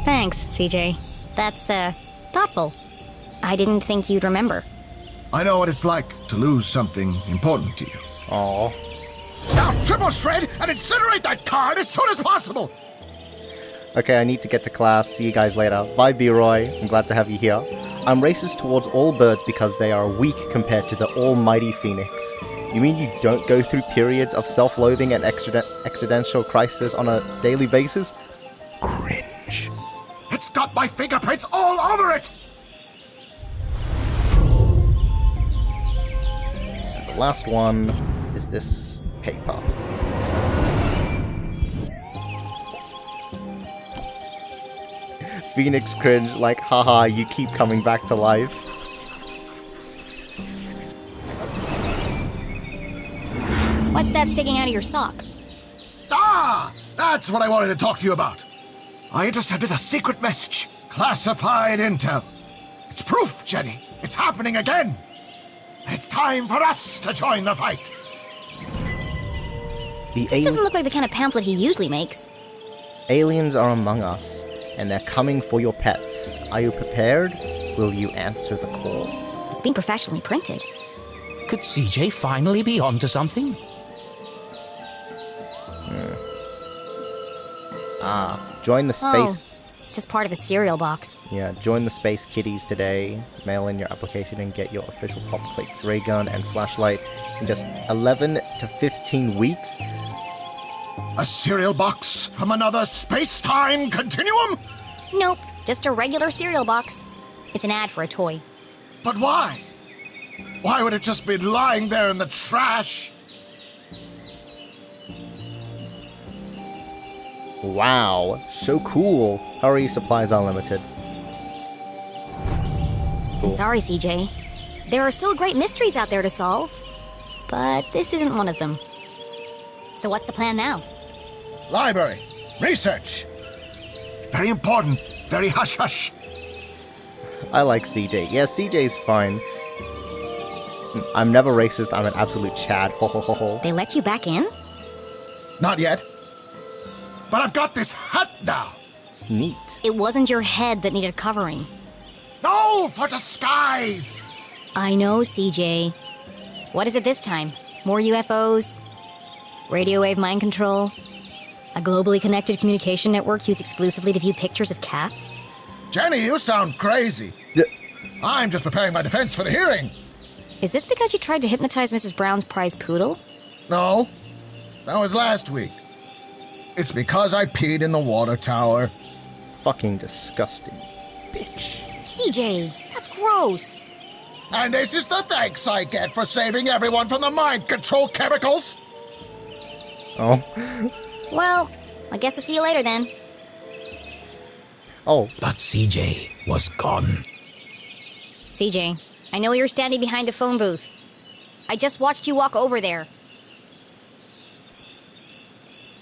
Thanks, CJ. That's, thoughtful. I didn't think you'd remember. I know what it's like to lose something important to you. Oh. Now triple shred and incinerate that card as soon as possible! Okay, I need to get to class. See you guys later. Bye, B-Roy. I'm glad to have you here. I'm racist towards all birds because they are weak compared to the almighty phoenix. You mean you don't go through periods of self-loathing and existential crisis on a daily basis? Cringe. It's got my fingerprints all over it! And the last one is this paper. Phoenix cringe, like, haha, you keep coming back to life. What's that sticking out of your sock? Ah! That's what I wanted to talk to you about. I intercepted a secret message. Classified intel. It's proof, Jenny. It's happening again. And it's time for us to join the fight. This doesn't look like the kind of pamphlet he usually makes. Aliens are among us, and they're coming for your pets. Are you prepared? Will you answer the call? It's been professionally printed. Could CJ finally be onto something? Join the space... Oh, it's just part of a cereal box. Yeah, join the Space Kitties today. Mail in your application and get your official pop clicks, ray gun, and flashlight in just 11 to 15 weeks. A cereal box from another space-time continuum? Nope, just a regular cereal box. It's an ad for a toy. But why? Why would it just be lying there in the trash? Wow, so cool. Hurry, supplies are limited. I'm sorry, CJ. There are still great mysteries out there to solve, but this isn't one of them. So what's the plan now? Library. Research. Very important. Very hush-hush. I like CJ. Yeah, CJ's fine. I'm never racist, I'm an absolute Chad. Ho ho ho ho. They let you back in? Not yet. But I've got this hat now. Neat. It wasn't your head that needed covering. No, for disguise. I know, CJ. What is it this time? More UFOs? Radio wave mind control? A globally connected communication network used exclusively to view pictures of cats? Jenny, you sound crazy. I'm just preparing my defense for the hearing. Is this because you tried to hypnotize Mrs. Brown's prize poodle? No, that was last week. It's because I peed in the water tower. Fucking disgusting. Bitch. CJ, that's gross. And this is the thanks I get for saving everyone from the mind control chemicals. Oh. Well, I guess I'll see you later then. Oh. But CJ was gone. CJ, I know you're standing behind the phone booth. I just watched you walk over there.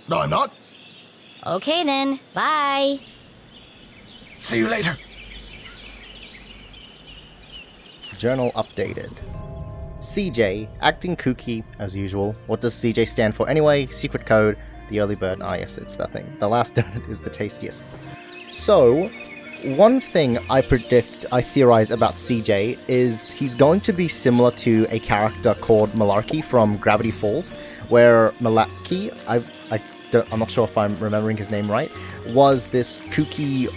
No, I'm not. Okay then, bye. See you later. Journal updated. CJ, acting kooky as usual. What does CJ stand for anyway? Secret code. The early bird. Ah, yes, it's that thing. The last donut is the tastiest. So, one thing I theorize about CJ is he's going to be similar to a character called Malarkey from Gravity Falls, where Malarkey, I'm not sure if I'm remembering his name right, was this kooky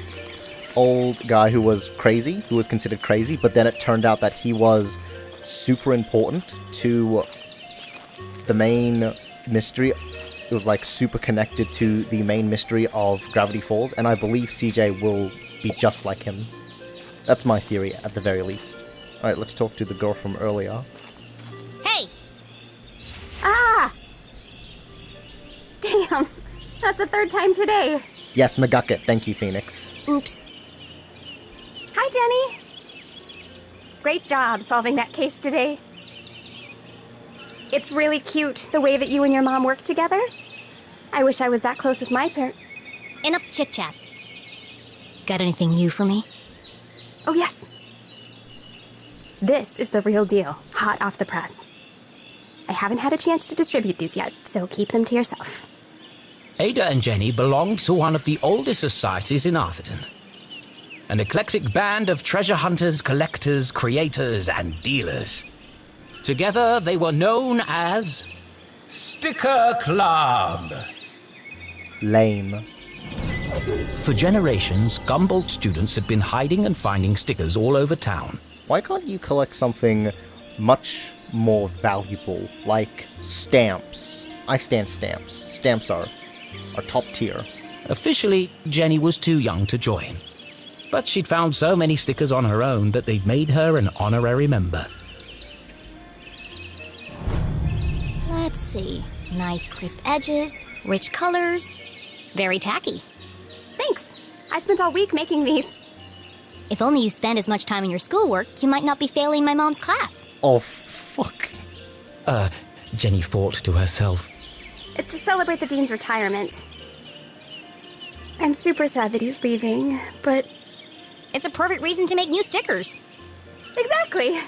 old guy who was crazy, who was considered crazy, but then it turned out that he was super important to the main mystery. It was like super connected to the main mystery of Gravity Falls, and I believe CJ will be just like him. That's my theory, at the very least. Alright, let's talk to the girl from earlier. Hey! Ah! Damn, that's the third time today. Yes, McGucket. Thank you, Phoenix. Oops. Hi, Jenny. Great job solving that case today. It's really cute the way that you and your mom work together. I wish I was that close with my parent. Enough chit-chat. Got anything new for me? Oh, yes. This is the real deal, hot off the press. I haven't had a chance to distribute these yet, so keep them to yourself. Ada and Jenny belonged to one of the oldest societies in Arthurton. An eclectic band of treasure hunters, collectors, creators, and dealers. Together, they were known as Sticker Club. Lame. For generations, Gumboldt students had been hiding and finding stickers all over town. Why can't you collect something much more valuable, like stamps? I stand stamps. Stamps are top tier. Officially, Jenny was too young to join. But she'd found so many stickers on her own that they'd made her an honorary member. Let's see. Nice crisp edges, rich colors. Very tacky. Thanks. I spent all week making these. If only you spend as much time in your schoolwork, you might not be failing my mom's class. Oh, fuck. Jenny thought to herself. It's to celebrate the dean's retirement. I'm super sad that he's leaving, but... It's a perfect reason to make new stickers. Exactly.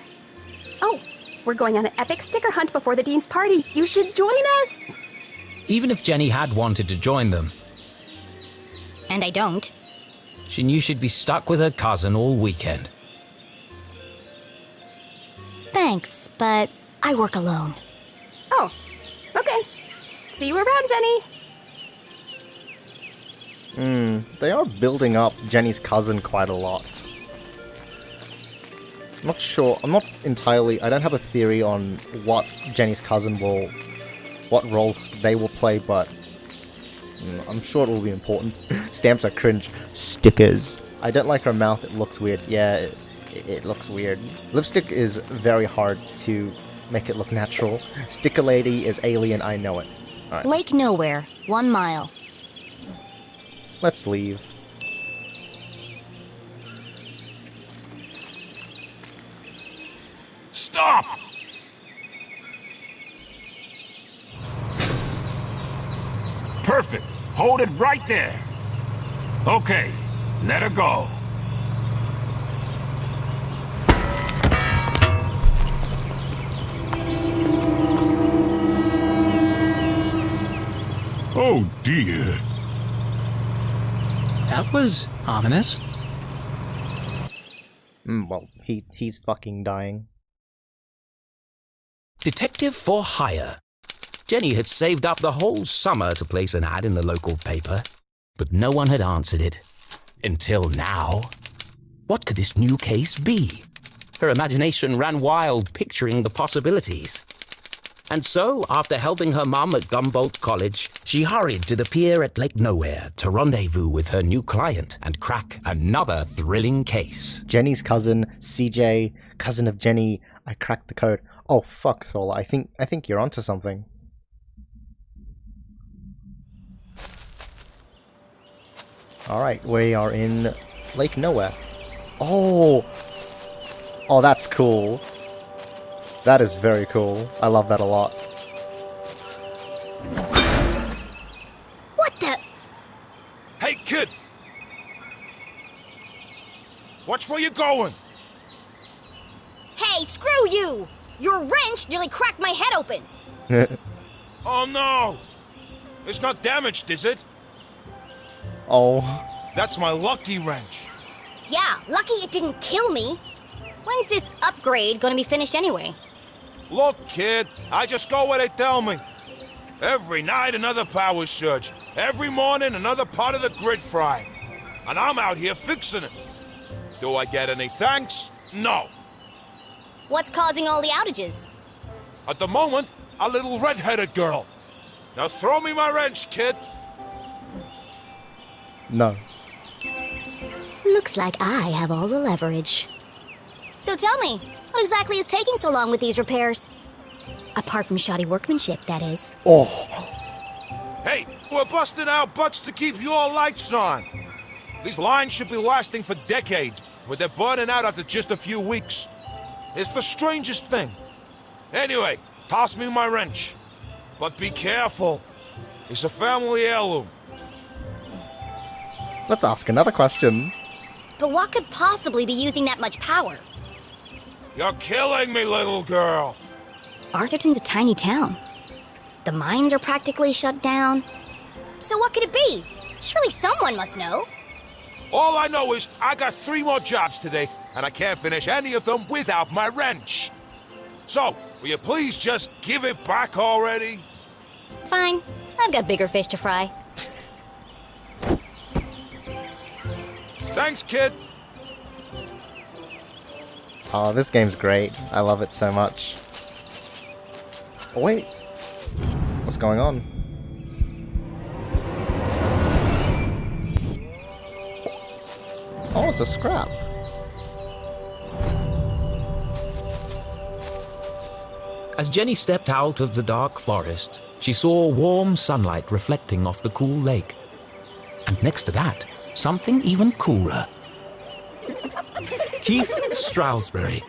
Oh, we're going on an epic sticker hunt before the dean's party. You should join us. Even if Jenny had wanted to join them, And I don't. she knew she'd be stuck with her cousin all weekend. Thanks, but I work alone. Oh, okay. See you around, Jenny. They are building up Jenny's cousin quite a lot. I'm not sure, I don't have a theory on what Jenny's cousin what role they will play, but I'm sure it will be important. Stamps are cringe. Stickers. I don't like her mouth, it looks weird. Yeah, it looks weird. Lipstick is very hard to make it look natural. Sticker lady is alien, I know it. Alright, Lake Nowhere, 1 mile. let's leave. Stop! Perfect. Hold it right there. Okay, let her go. Oh dear. That was ominous. Well, he's fucking dying. Detective for hire. Jenny had saved up the whole summer to place an ad in the local paper, but no one had answered it. Until now. What could this new case be? Her imagination ran wild, picturing the possibilities. And so, after helping her mum at Gumboldt College, she hurried to the pier at Lake Nowhere to rendezvous with her new client and crack another thrilling case. Jenny's cousin, CJ, cousin of Jenny. I cracked the code. Oh fuck, Sola. I think you're onto something. Alright, we are in Lake Nowhere. Oh, that's cool. That is very cool. I love that a lot. What the? Hey, kid! Watch where you're going! Hey, screw you! Your wrench nearly cracked my head open. Oh no! It's not damaged, is it? Oh. That's my lucky wrench. Yeah, lucky it didn't kill me. When's this upgrade gonna be finished anyway? Look, kid, I just go where they tell me. Every night another power surge. Every morning another part of the grid fry. And I'm out here fixing it. Do I get any thanks? No. What's causing all the outages? At the moment, a little red-headed girl. Now throw me my wrench, kid. No. Looks like I have all the leverage. So tell me, what exactly is taking so long with these repairs? Apart from shoddy workmanship, that is. Oh. Hey, we're busting our butts to keep your lights on. These lines should be lasting for decades, but they're burning out after just a few weeks. It's the strangest thing. Anyway, toss me my wrench. But be careful. It's a family heirloom. Let's ask another question. But what could possibly be using that much power? You're killing me, little girl. Arthurton's a tiny town. The mines are practically shut down. So what could it be? Surely someone must know. All I know is I got 3 more jobs today, and I can't finish any of them without my wrench. So, will you please just give it back already? Fine. I've got bigger fish to fry. Thanks, kid. Oh, this game's great. I love it so much. Oh, wait. What's going on? Oh, it's a scrap. As Jenny stepped out of the dark forest, she saw warm sunlight reflecting off the cool lake. And next to that, something even cooler. Keith Stroudsbury.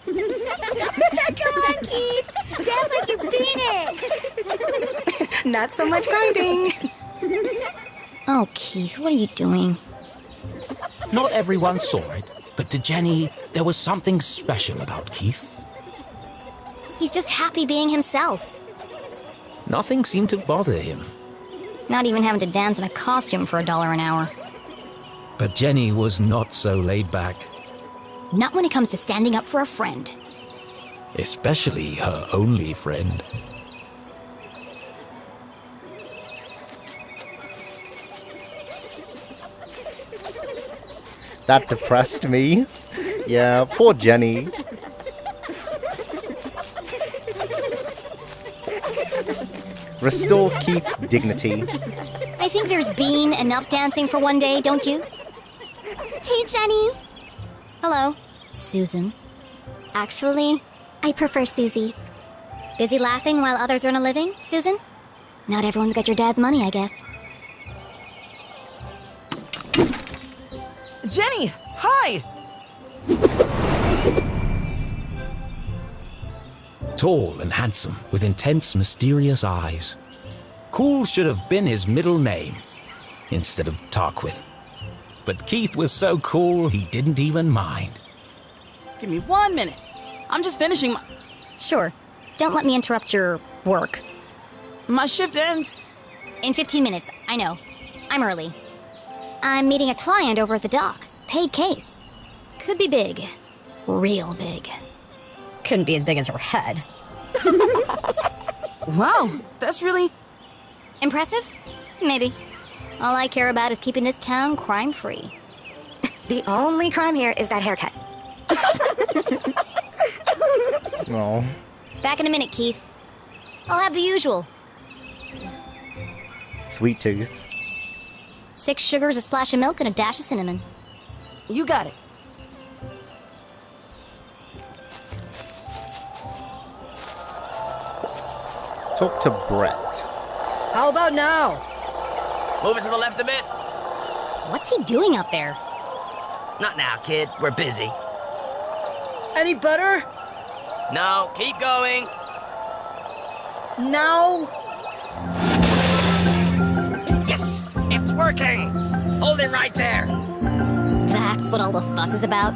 Come on, Keith! Dance like you beat it! Not so much grinding. Oh, Keith, what are you doing? Not everyone saw it, but to Jenny, there was something special about Keith. He's just happy being himself. Nothing seemed to bother him. Not even having to dance in a costume for $1 an hour. But Jenny was not so laid back. Not when it comes to standing up for a friend. Especially her only friend. That depressed me. Yeah, poor Jenny. Restore Keith's dignity. I think there's been enough dancing for one day, don't you? Hey, Jenny. Hello, Susan. Actually, I prefer Susie. Busy laughing while others earn a living, Susan? Not everyone's got your dad's money, I guess. Jenny, hi! Tall and handsome, with intense, mysterious eyes. Cool should have been his middle name, instead of Tarquin. But Keith was so cool, he didn't even mind. Give me 1 minute. I'm just finishing my... Sure. Don't let me interrupt your work. My shift ends... In 15 minutes, I know. I'm early. I'm meeting a client over at the dock. Paid case. Could be big. Real big. Couldn't be as big as her head. Wow, that's really... Impressive? Maybe. All I care about is keeping this town crime-free. The only crime here is that haircut. Oh. Back in a minute, Keith. I'll have the usual. Sweet tooth. 6 sugars, a splash of milk, and a dash of cinnamon. You got it. Talk to Brett. How about now? Move it to the left a bit. What's he doing up there? Not now, kid. We're busy. Any better? No, keep going. Now? Yes, it's working. Hold it right there. That's what all the fuss is about?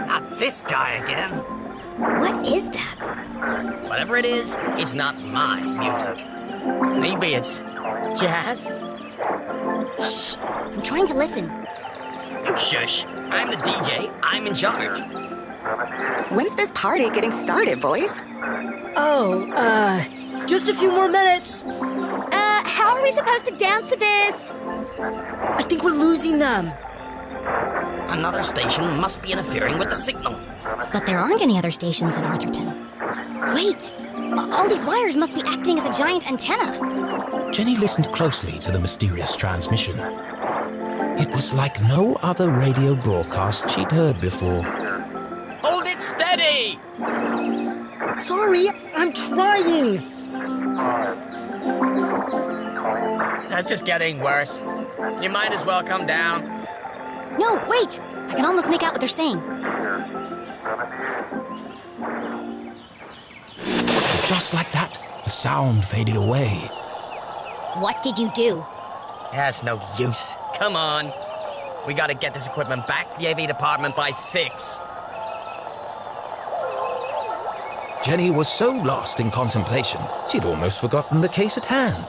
Not this guy again. What is that? Whatever it is, it's not my music. Maybe it's jazz? Shh! I'm trying to listen. You shush. I'm the DJ. I'm in charge. When's this party getting started, boys? Just a few more minutes. How are we supposed to dance to this? I think we're losing them. Another station must be interfering with the signal. But there aren't any other stations in Arthurton. Wait! All these wires must be acting as a giant antenna. Jenny listened closely to the mysterious transmission. It was like no other radio broadcast she'd heard before. Hold it steady! Sorry, I'm trying. That's just getting worse. You might as well come down. No, wait! I can almost make out what they're saying. Just like that, the sound faded away. What did you do? That's no use. Come on. We gotta get this equipment back to the AV department by 6. Jenny was so lost in contemplation, she'd almost forgotten the case at hand.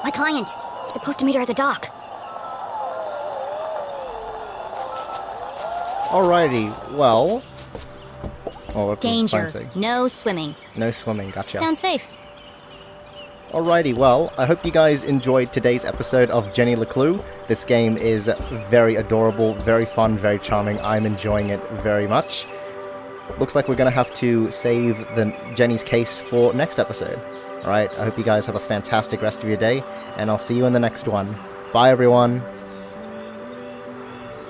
My client. I'm supposed to meet her at the dock. Alrighty, well... Oh, what does the sign Danger. say? No swimming. No swimming, gotcha. Sounds safe. Alrighty, well, I hope you guys enjoyed today's episode of Jenny LeClue. This game is very adorable, very fun, very charming. I'm enjoying it very much. Looks like we're going to have to save Jenny's case for next episode. Alright, I hope you guys have a fantastic rest of your day, and I'll see you in the next one. Bye, everyone!